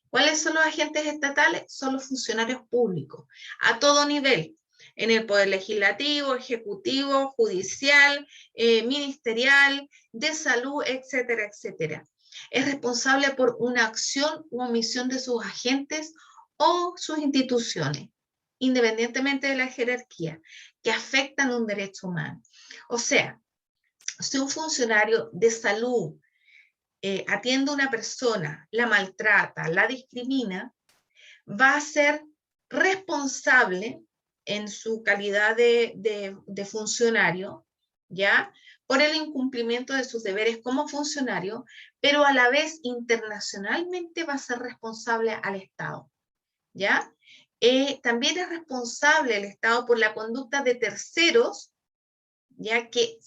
A: ¿Cuáles son los agentes estatales? Son los funcionarios públicos, a todo nivel, en el poder legislativo, ejecutivo, judicial, ministerial, de salud, etcétera, etcétera. Es responsable por una acción u omisión de sus agentes o sus instituciones, independientemente de la jerarquía, que afectan un derecho humano. O sea, si un funcionario de salud atiende a una persona, la maltrata, la discrimina, va a ser responsable en su calidad de funcionario, ¿ya? Por el incumplimiento de sus deberes como funcionario, pero a la vez internacionalmente va a ser responsable al Estado, ¿ya? También es responsable el Estado por la conducta de terceros, ya que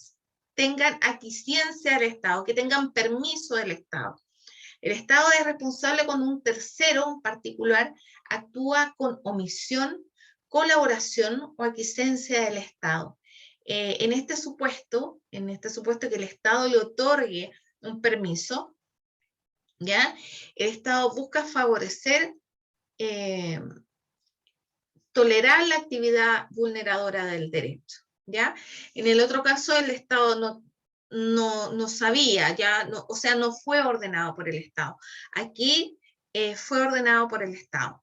A: tengan aquiescencia al Estado, que tengan permiso del Estado. El Estado es responsable cuando un tercero, un particular, actúa con omisión, colaboración o aquiescencia del Estado. En este supuesto que el Estado le otorgue un permiso, ¿ya? El Estado busca favorecer, tolerar la actividad vulneradora del derecho, ¿ya? En el otro caso, el Estado no sabía, o sea, no fue ordenado por el Estado. Aquí fue ordenado por el Estado.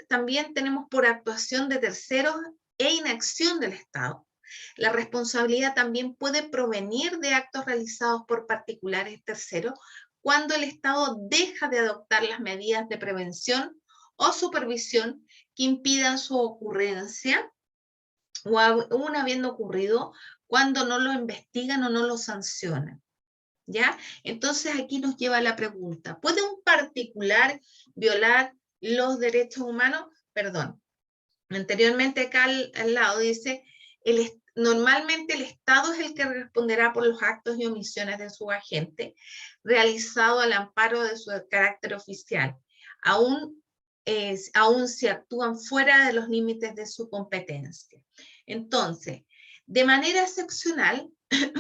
A: También tenemos por actuación de terceros e inacción del Estado. La responsabilidad también puede provenir de actos realizados por particulares terceros cuando el Estado deja de adoptar las medidas de prevención o supervisión que impidan su ocurrencia o aún habiendo ocurrido cuando no lo investigan o no lo sancionan. ¿Ya? Entonces aquí nos lleva a la pregunta, ¿puede un particular violar los derechos humanos? Perdón, anteriormente acá al lado dice, normalmente el Estado es el que responderá por los actos y omisiones de sus agentes, realizado al amparo de su carácter oficial, aún si actúan fuera de los límites de su competencia. Entonces, de manera excepcional,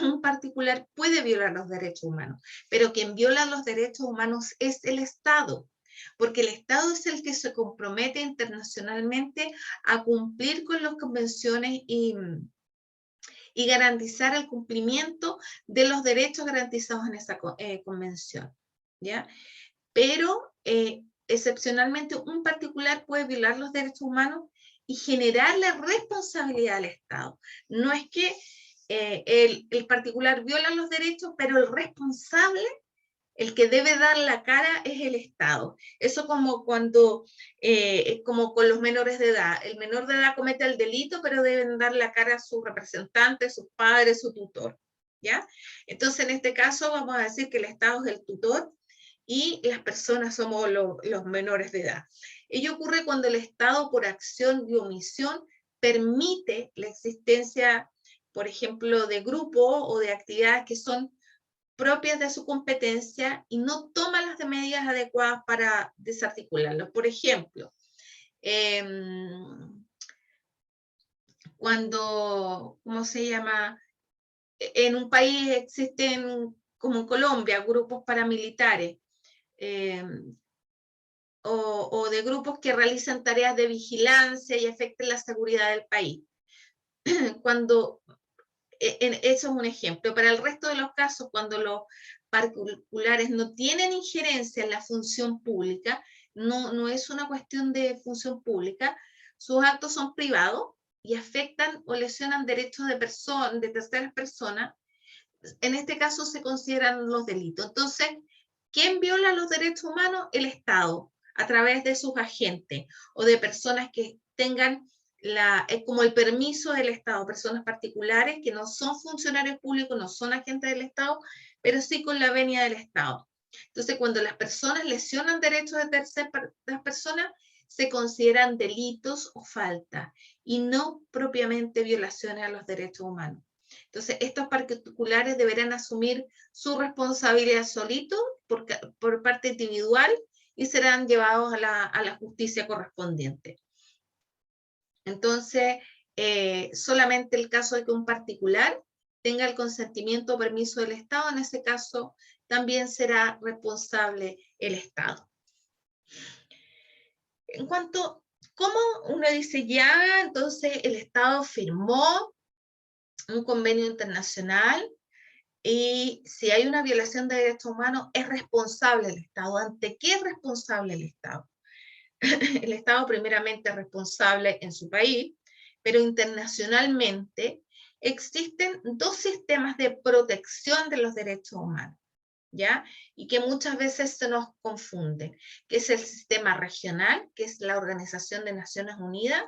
A: un particular puede violar los derechos humanos, pero quien viola los derechos humanos es el Estado, porque el Estado es el que se compromete internacionalmente a cumplir con las convenciones y garantizar el cumplimiento de los derechos garantizados en esa convención, ¿ya? Pero excepcionalmente un particular puede violar los derechos humanos y generar la responsabilidad al Estado. No es que el particular viola los derechos, pero el responsable, el que debe dar la cara, es el Estado. Eso como cuando, como con los menores de edad. El menor de edad comete el delito, pero deben dar la cara a su representante, sus padres, su tutor, ¿ya? Entonces, en este caso, vamos a decir que el Estado es el tutor y las personas somos los menores de edad. Ello ocurre cuando el Estado, por acción y omisión, permite la existencia, por ejemplo, de grupos o de actividades que son propias de su competencia y no toma las medidas adecuadas para desarticularlos. Por ejemplo, cuando, ¿cómo se llama? En un país existen, como en Colombia, grupos paramilitares o de grupos que realizan tareas de vigilancia y afecten la seguridad del país. Cuando eso es un ejemplo. Para el resto de los casos, cuando los particulares no tienen injerencia en la función pública, no es una cuestión de función pública, sus actos son privados y afectan o lesionan derechos de terceras personas, en este caso se consideran los delitos. Entonces, ¿quién viola los derechos humanos? El Estado, a través de sus agentes o de personas que tengan como el permiso del Estado, personas particulares que no son funcionarios públicos, no son agentes del Estado, pero sí con la venia del Estado. Entonces, cuando las personas lesionan derechos de terceras personas, se consideran delitos o faltas, y no propiamente violaciones a los derechos humanos. Entonces, estos particulares deberán asumir su responsabilidad solitos por parte individual y serán llevados a la justicia correspondiente. Entonces, solamente el caso de que un particular tenga el consentimiento o permiso del Estado, en ese caso también será responsable el Estado. En cuanto, ¿cómo uno dice ya? Entonces el Estado firmó un convenio internacional y si hay una violación de derechos humanos es responsable el Estado. ¿Ante qué es responsable el Estado? El Estado primeramente es responsable en su país, pero internacionalmente existen dos sistemas de protección de los derechos humanos, ¿ya? Y que muchas veces se nos confunden, que es el sistema regional, que es la Organización de Naciones Unidas,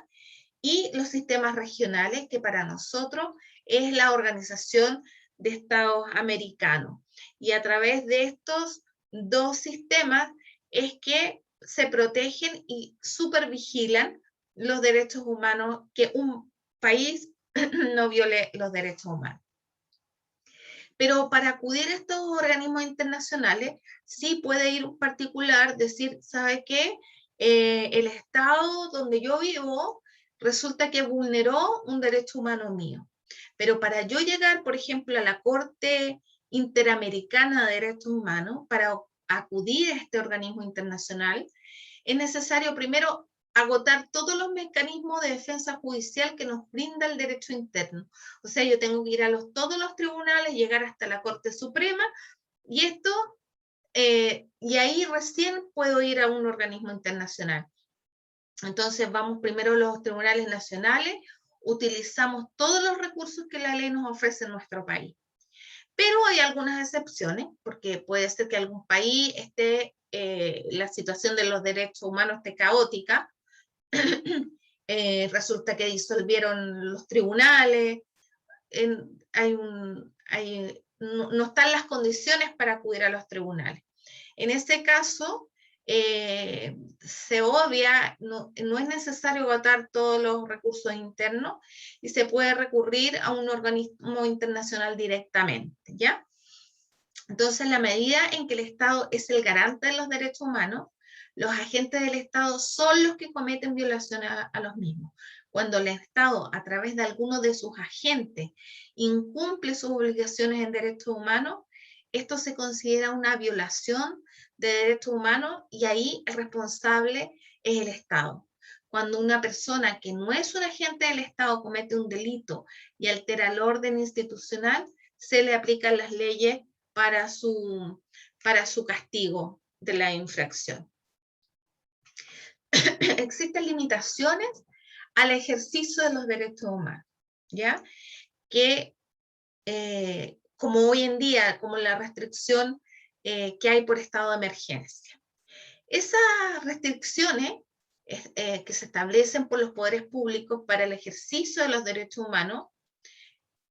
A: y los sistemas regionales, que para nosotros es la Organización de Estados Americanos. Y a través de estos dos sistemas es que se protegen y supervigilan los derechos humanos, que un país no viole los derechos humanos. Pero para acudir a estos organismos internacionales, sí puede ir un particular, decir, ¿sabe qué? El Estado donde yo vivo resulta que vulneró un derecho humano mío. Pero para yo llegar, por ejemplo, a la Corte Interamericana de Derechos Humanos, para acudir a este organismo internacional, es necesario primero agotar todos los mecanismos de defensa judicial que nos brinda el derecho interno. O sea, yo tengo que ir a todos los tribunales, llegar hasta la Corte Suprema, y esto, y ahí recién puedo ir a un organismo internacional. Entonces vamos primero a los tribunales nacionales, utilizamos todos los recursos que la ley nos ofrece en nuestro país. Pero hay algunas excepciones, porque puede ser que algún país esté, la situación de los derechos humanos esté caótica. resulta que disolvieron los tribunales, no están las condiciones para acudir a los tribunales. En ese caso, se obvia, no es necesario agotar todos los recursos internos y se puede recurrir a un organismo internacional directamente, ¿ya? Entonces, la medida en que el Estado es el garante de los derechos humanos, los agentes del Estado son los que cometen violaciones a los mismos. Cuando el Estado, a través de alguno de sus agentes, incumple sus obligaciones en derechos humanos, esto se considera una violación de derechos humanos y ahí el responsable es el Estado. Cuando una persona que no es un agente del Estado comete un delito y altera el orden institucional, se le aplican las leyes para su castigo de la infracción. Existen limitaciones al ejercicio de los derechos humanos, ¿ya? Que como hoy en día, como la restricción que hay por estado de emergencia. Esas restricciones que se establecen por los poderes públicos para el ejercicio de los derechos humanos,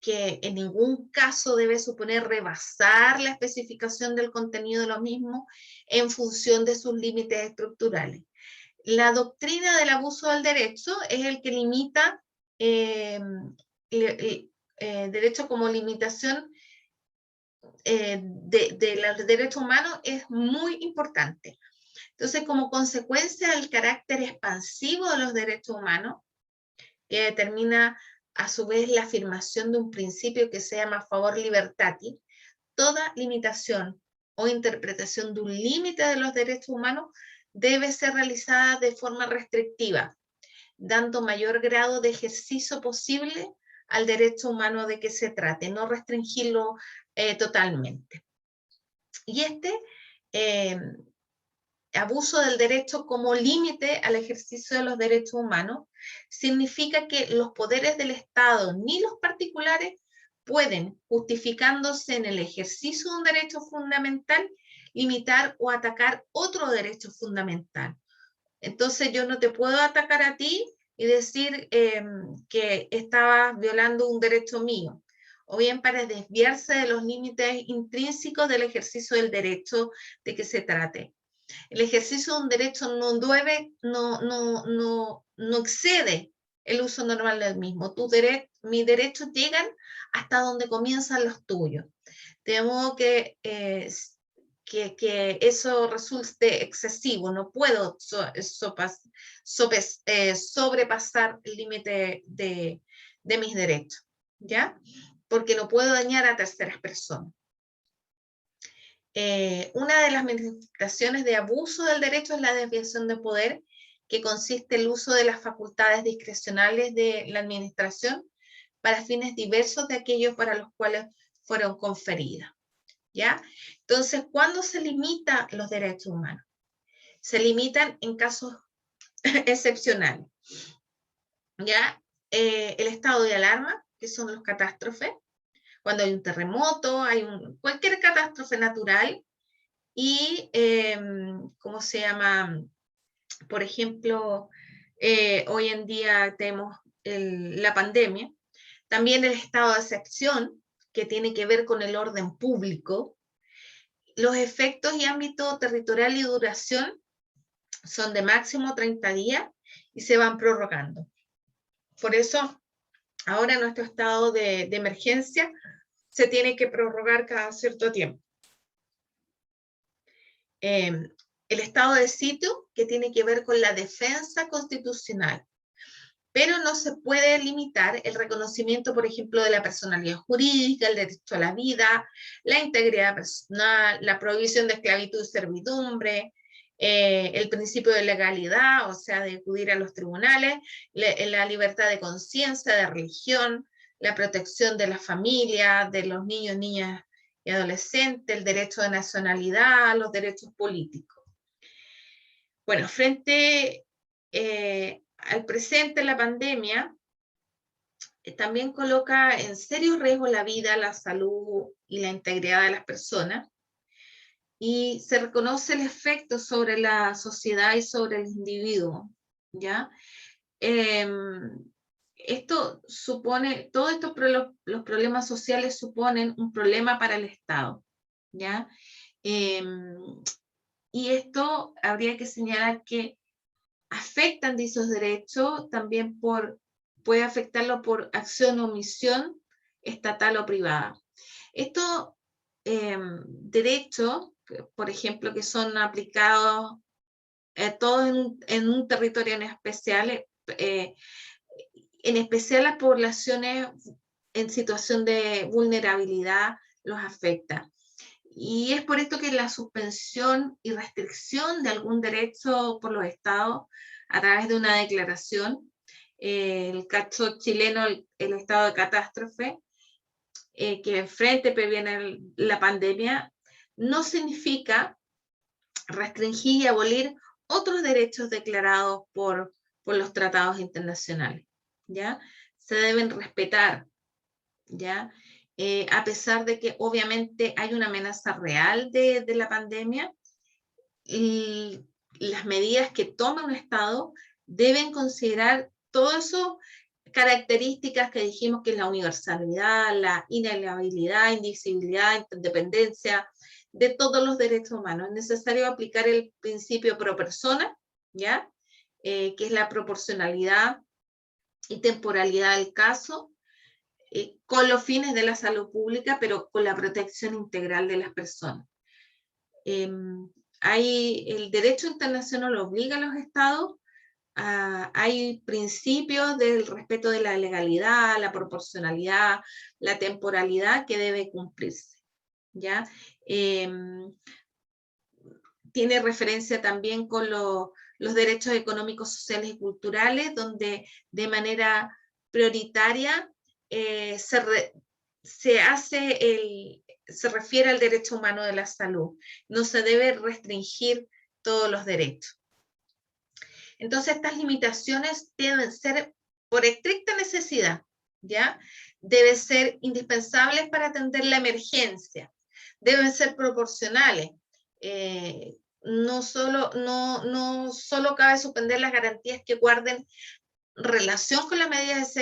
A: que en ningún caso debe suponer rebasar la especificación del contenido de lo mismo en función de sus límites estructurales. La doctrina del abuso del derecho es el que limita derecho como limitación de los derechos humanos es muy importante. Entonces, como consecuencia del carácter expansivo de los derechos humanos, que determina a su vez la afirmación de un principio que se llama favor libertatis, toda limitación o interpretación de un límite de los derechos humanos debe ser realizada de forma restrictiva, dando mayor grado de ejercicio posible al derecho humano de que se trate, no restringirlo totalmente. Y abuso del derecho como límite al ejercicio de los derechos humanos significa que los poderes del Estado ni los particulares pueden, justificándose en el ejercicio de un derecho fundamental, limitar o atacar otro derecho fundamental. Entonces yo no te puedo atacar a ti y decir que estabas violando un derecho mío, o bien para desviarse de los límites intrínsecos del ejercicio del derecho de que se trate. El ejercicio de un derecho no excede el uso normal del mismo. Mis derechos llegan hasta donde comienzan los tuyos. De modo que eso resulte excesivo. No puedo sobrepasar el límite de mis derechos, ¿ya? Porque no puedo dañar a terceras personas. Una de las manifestaciones de abuso del derecho es la desviación de poder, que consiste en el uso de las facultades discrecionales de la administración para fines diversos de aquellos para los cuales fueron conferidas, ¿ya? Entonces, ¿cuándo se limitan los derechos humanos? Se limitan en casos excepcionales, ¿ya? El estado de alarma, que son los catástrofes, cuando hay un terremoto, cualquier catástrofe natural, y, ¿cómo se llama? Por ejemplo, hoy en día tenemos la pandemia, también el estado de excepción, que tiene que ver con el orden público. Los efectos y ámbito territorial y duración son de máximo 30 días y se van prorrogando. Por eso, ahora nuestro estado de emergencia se tiene que prorrogar cada cierto tiempo. El estado de sitio, que tiene que ver con la defensa constitucional, pero no se puede limitar el reconocimiento, por ejemplo, de la personalidad jurídica, el derecho a la vida, la integridad personal, la prohibición de esclavitud y servidumbre, el principio de legalidad, o sea, de acudir a los tribunales, la libertad de conciencia, de religión, la protección de la familia, de los niños, niñas y adolescentes, el derecho de nacionalidad, los derechos políticos. Bueno, frente al presente, la pandemia también coloca en serio riesgo la vida, la salud y la integridad de las personas, y se reconoce el efecto sobre la sociedad y sobre el individuo, ¿ya? esto supone, todos los problemas sociales suponen un problema para el Estado, ¿ya? Y esto habría que señalar que afectan dichos derechos también puede afectarlo por acción o omisión estatal o privada. Estos derechos, por ejemplo, que son aplicados todos en un territorio en especial las poblaciones en situación de vulnerabilidad los afecta. Y es por esto que la suspensión y restricción de algún derecho por los estados a través de una declaración, el caso chileno, el estado de catástrofe, que enfrente previene la pandemia, no significa restringir y abolir otros derechos declarados por los tratados internacionales, ¿ya? Se deben respetar, ¿ya? A pesar de que obviamente hay una amenaza real de la pandemia, y las medidas que toma un Estado deben considerar todas esas características que dijimos, que es la universalidad, la inalienabilidad, indivisibilidad, independencia de todos los derechos humanos. Es necesario aplicar el principio pro persona, ¿ya? Que es la proporcionalidad y temporalidad del caso, con los fines de la salud pública, pero con la protección integral de las personas. El derecho internacional obliga a los estados, hay principios del respeto de la legalidad, la proporcionalidad, la temporalidad que debe cumplirse, ¿ya? Tiene referencia también con los derechos económicos, sociales y culturales, donde de manera prioritaria se refiere al derecho humano de la salud. No se debe restringir todos los derechos. Entonces, estas limitaciones deben ser por estricta necesidad, ¿ya? Deben ser indispensables para atender la emergencia. Deben ser proporcionales. No solo cabe suspender las garantías que guarden relación con las medidas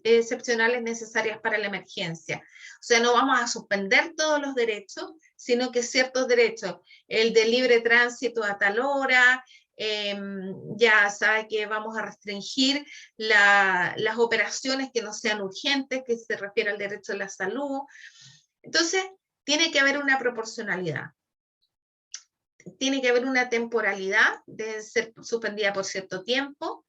A: excepcionales necesarias para la emergencia. O sea, no vamos a suspender todos los derechos, sino que ciertos derechos, el de libre tránsito a tal hora, ya sabe que vamos a restringir las operaciones que no sean urgentes, que se refiere al derecho a la salud. Entonces, tiene que haber una proporcionalidad. Tiene que haber una temporalidad, debe ser suspendida por cierto tiempo.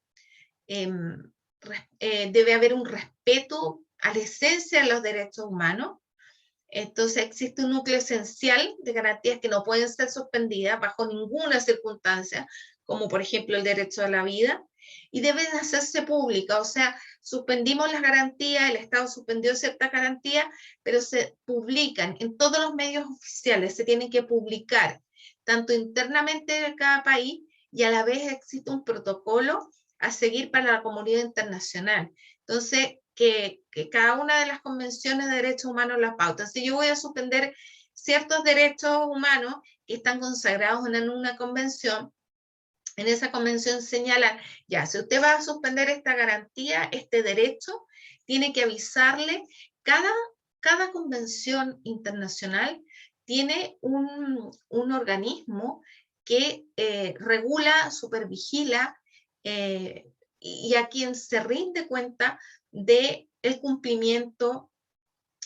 A: Debe haber un respeto a la esencia de los derechos humanos. Entonces existe un núcleo esencial de garantías que no pueden ser suspendidas bajo ninguna circunstancia, como por ejemplo el derecho a la vida, y deben hacerse públicas. O sea, suspendimos las garantías, el Estado suspendió ciertas garantías, pero se publican en todos los medios oficiales, se tienen que publicar, tanto internamente de cada país, y a la vez existe un protocolo a seguir para la comunidad internacional. Entonces, que cada una de las convenciones de derechos humanos las pauta. Si yo voy a suspender ciertos derechos humanos que están consagrados en una convención, en esa convención señala, ya, si usted va a suspender esta garantía, este derecho, tiene que avisarle, cada convención internacional tiene un organismo que regula, supervigila, y a quien se rinde cuenta del cumplimiento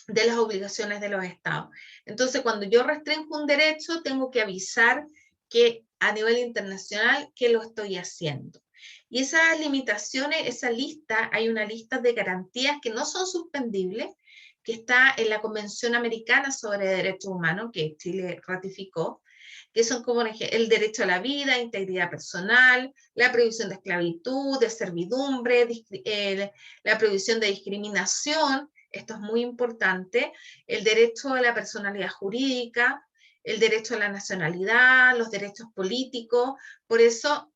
A: de las obligaciones de los estados. Entonces, cuando yo restringo un derecho, tengo que avisar que a nivel internacional que lo estoy haciendo. Y esas limitaciones, esa lista, hay una lista de garantías que no son suspendibles, que está en la Convención Americana sobre Derechos Humanos, que Chile ratificó, que son como el derecho a la vida, integridad personal, la prohibición de esclavitud, de servidumbre, la prohibición de discriminación, esto es muy importante, el derecho a la personalidad jurídica, el derecho a la nacionalidad, los derechos políticos. Por eso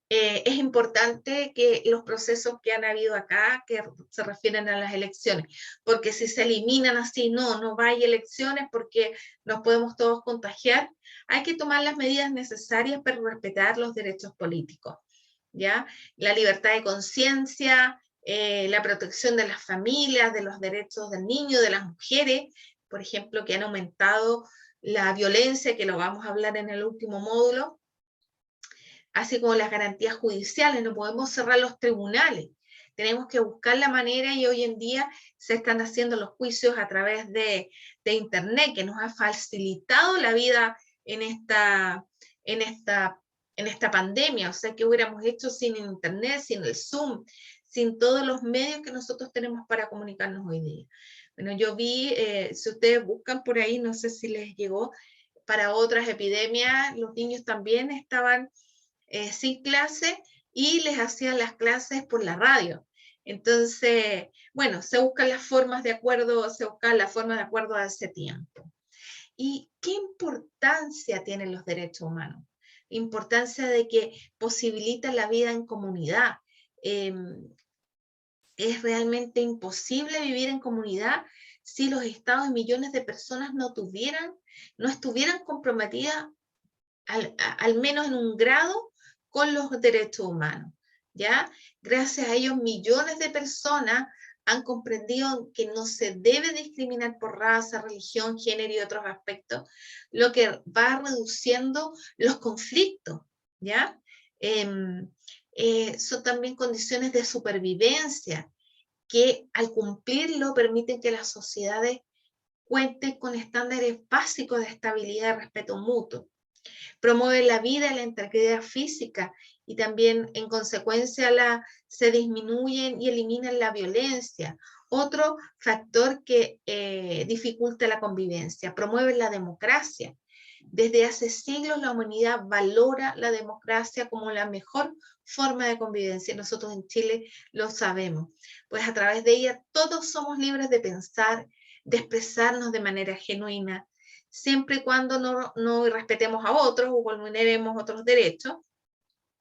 A: es importante que los procesos que han habido acá, que se refieren a las elecciones, porque si se eliminan así, no va a haber elecciones porque nos podemos todos contagiar, hay que tomar las medidas necesarias para respetar los derechos políticos, ¿ya? La libertad de conciencia, la protección de las familias, de los derechos del niño, de las mujeres, por ejemplo, que han aumentado la violencia, que lo vamos a hablar en el último módulo, así como las garantías judiciales. No podemos cerrar los tribunales, tenemos que buscar la manera, y hoy en día se están haciendo los juicios a través de internet, que nos ha facilitado la vida en esta pandemia. O sea, ¿qué hubiéramos hecho sin internet, sin el Zoom, sin todos los medios que nosotros tenemos para comunicarnos hoy día? Bueno, yo vi, si ustedes buscan por ahí, no sé si les llegó, para otras epidemias, los niños también estaban sin clase y les hacían las clases por la radio. Entonces, bueno, se buscan las formas de acuerdo a ese tiempo. ¿Y qué importancia tienen los derechos humanos? La importancia de que posibilitan la vida en comunidad. Es realmente imposible vivir en comunidad si los estados y millones de personas no estuvieran comprometidas al menos en un grado con los derechos humanos, ¿ya? Gracias a ellos, millones de personas han comprendido que no se debe discriminar por raza, religión, género y otros aspectos, lo que va reduciendo los conflictos, ¿ya? Son también condiciones de supervivencia que al cumplirlo permiten que las sociedades cuenten con estándares básicos de estabilidad y respeto mutuo. Promueven la vida y la integridad física, y también en consecuencia se disminuyen y eliminan la violencia. Otro factor que dificulta la convivencia. Promueven la democracia. Desde hace siglos la humanidad valora la democracia como la mejor forma de convivencia. Nosotros en Chile lo sabemos, pues a través de ella todos somos libres de pensar, de expresarnos de manera genuina, siempre y cuando no respetemos a otros o vulneremos otros derechos,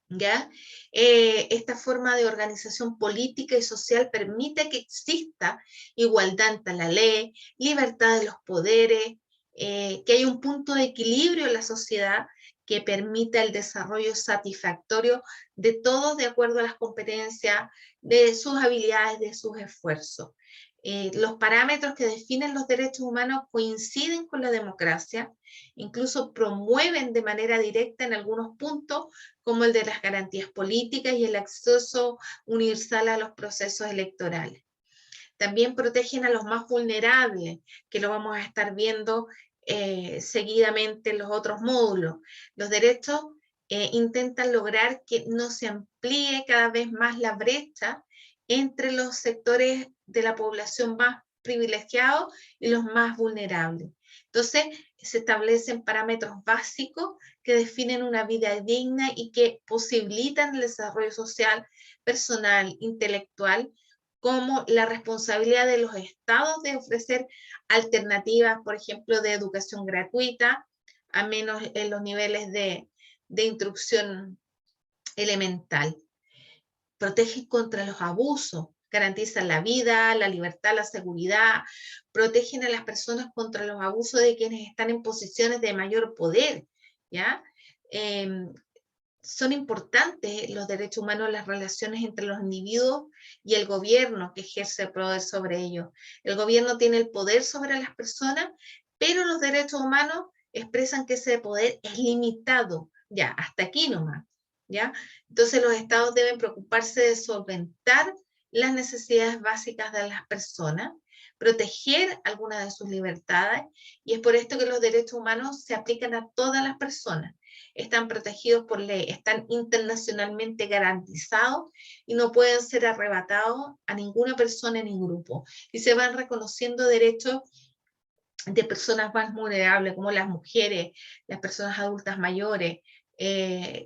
A: ¿ya? Esta forma de organización política y social permite que exista igualdad ante la ley, libertad de los poderes, que haya un punto de equilibrio en la sociedad que permita el desarrollo satisfactorio de todos de acuerdo a las competencias, de sus habilidades, de sus esfuerzos. Los parámetros que definen los derechos humanos coinciden con la democracia, incluso promueven de manera directa en algunos puntos, como el de las garantías políticas y el acceso universal a los procesos electorales. También protegen a los más vulnerables, que lo vamos a estar viendo seguidamente en los otros módulos. Los derechos intentan lograr que no se amplíe cada vez más la brecha entre los sectores de la población más privilegiados y los más vulnerables. Entonces, se establecen parámetros básicos que definen una vida digna y que posibilitan el desarrollo social, personal, intelectual, como la responsabilidad de los estados de ofrecer alternativas, por ejemplo, de educación gratuita, a menos en los niveles de instrucción elemental. Protegen contra los abusos, garantizan la vida, la libertad, la seguridad, protegen a las personas contra los abusos de quienes están en posiciones de mayor poder, ¿ya? Son importantes los derechos humanos, las relaciones entre los individuos y el gobierno que ejerce poder sobre ellos. El gobierno tiene el poder sobre las personas, pero los derechos humanos expresan que ese poder es limitado, ya, hasta aquí nomás, ¿ya? Entonces los estados deben preocuparse de solventar las necesidades básicas de las personas, proteger algunas de sus libertades, y es por esto que los derechos humanos se aplican a todas las personas. Están protegidos por ley, están internacionalmente garantizados y no pueden ser arrebatados a ninguna persona ni grupo. Y se van reconociendo derechos de personas más vulnerables, como las mujeres, las personas adultas mayores,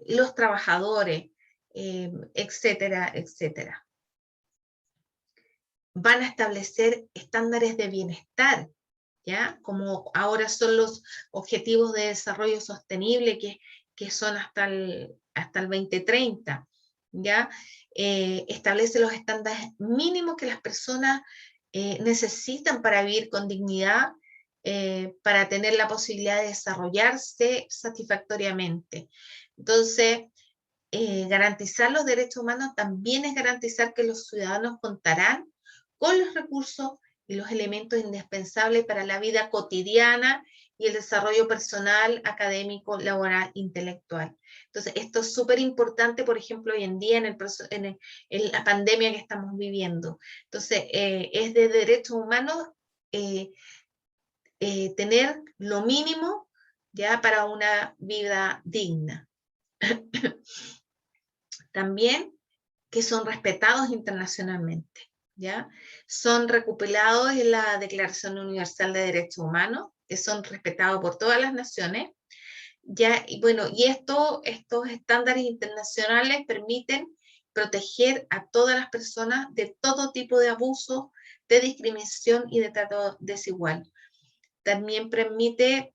A: los trabajadores, etcétera, etcétera. Van a establecer estándares de bienestar, ¿ya? Como ahora son los objetivos de desarrollo sostenible que son hasta el 2030, ¿ya? Establece los estándares mínimos que las personas necesitan para vivir con dignidad, para tener la posibilidad de desarrollarse satisfactoriamente. Entonces, garantizar los derechos humanos también es garantizar que los ciudadanos contarán con los recursos y los elementos indispensables para la vida cotidiana y el desarrollo personal, académico, laboral, intelectual. Entonces, esto es súper importante, por ejemplo, hoy en día en la pandemia que estamos viviendo. Entonces, es de derechos humanos tener lo mínimo ya para una vida digna. También que son respetados internacionalmente, ¿ya? Son recopilados en la Declaración Universal de Derechos Humanos, que son respetados por todas las naciones, ¿ya? Y bueno, y estos estándares internacionales permiten proteger a todas las personas de todo tipo de abuso, de discriminación y de trato desigual. También permite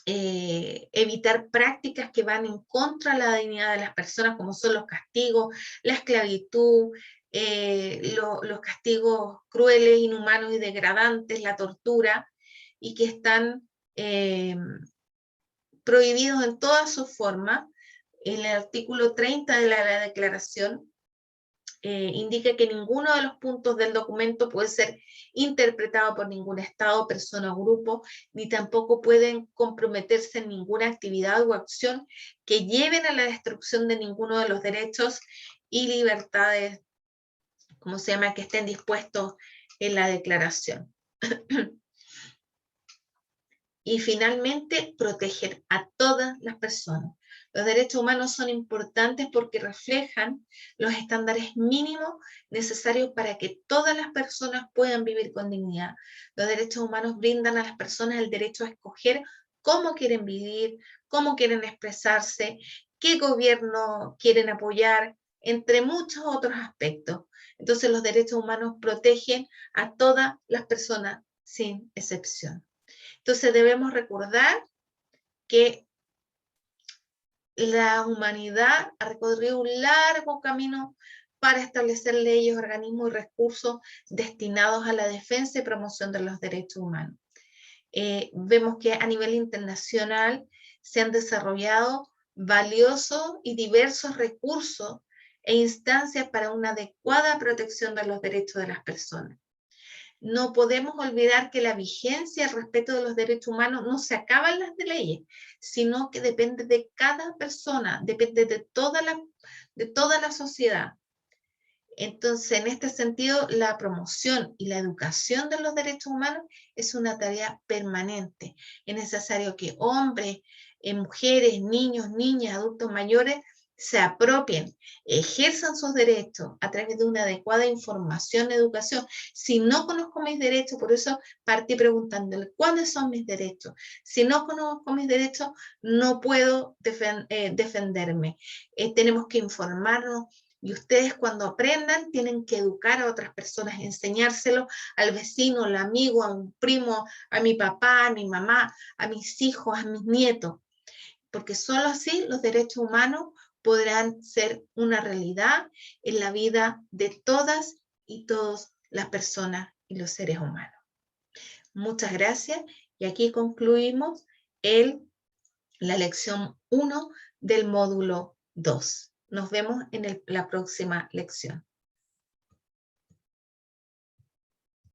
A: evitar prácticas que van en contra de la dignidad de las personas, como son los castigos, la esclavitud, los castigos crueles, inhumanos y degradantes, la tortura, y que están prohibidos en todas sus formas. En el artículo 30 de la Declaración indica que ninguno de los puntos del documento puede ser interpretado por ningún Estado, persona o grupo, ni tampoco pueden comprometerse en ninguna actividad o acción que lleven a la destrucción de ninguno de los derechos y libertades, como se llama, que estén dispuestos en la declaración. Y finalmente, proteger a todas las personas. Los derechos humanos son importantes porque reflejan los estándares mínimos necesarios para que todas las personas puedan vivir con dignidad. Los derechos humanos brindan a las personas el derecho a escoger cómo quieren vivir, cómo quieren expresarse, qué gobierno quieren apoyar, entre muchos otros aspectos. Entonces, los derechos humanos protegen a todas las personas sin excepción. Entonces debemos recordar que la humanidad ha recorrido un largo camino para establecer leyes, organismos y recursos destinados a la defensa y promoción de los derechos humanos. Vemos que a nivel internacional se han desarrollado valiosos y diversos recursos e instancias para una adecuada protección de los derechos de las personas. No podemos olvidar que la vigencia y el respeto de los derechos humanos no se acaba en las leyes, sino que depende de cada persona, depende de toda la sociedad. Entonces, en este sentido, la promoción y la educación de los derechos humanos es una tarea permanente. Es necesario que hombres, mujeres, niños, niñas, adultos mayores se apropien, ejerzan sus derechos a través de una adecuada información, educación. Si no conozco mis derechos, por eso partí preguntándole, ¿cuáles son mis derechos? Si no conozco mis derechos, no puedo defenderme. Tenemos que informarnos, y ustedes cuando aprendan tienen que educar a otras personas, enseñárselo al vecino, al amigo, a un primo, a mi papá, a mi mamá, a mis hijos, a mis nietos. Porque solo así los derechos humanos podrán ser una realidad en la vida de todas y todas las personas y los seres humanos. Muchas gracias y aquí concluimos la lección 1 del módulo 2. Nos vemos en la próxima lección.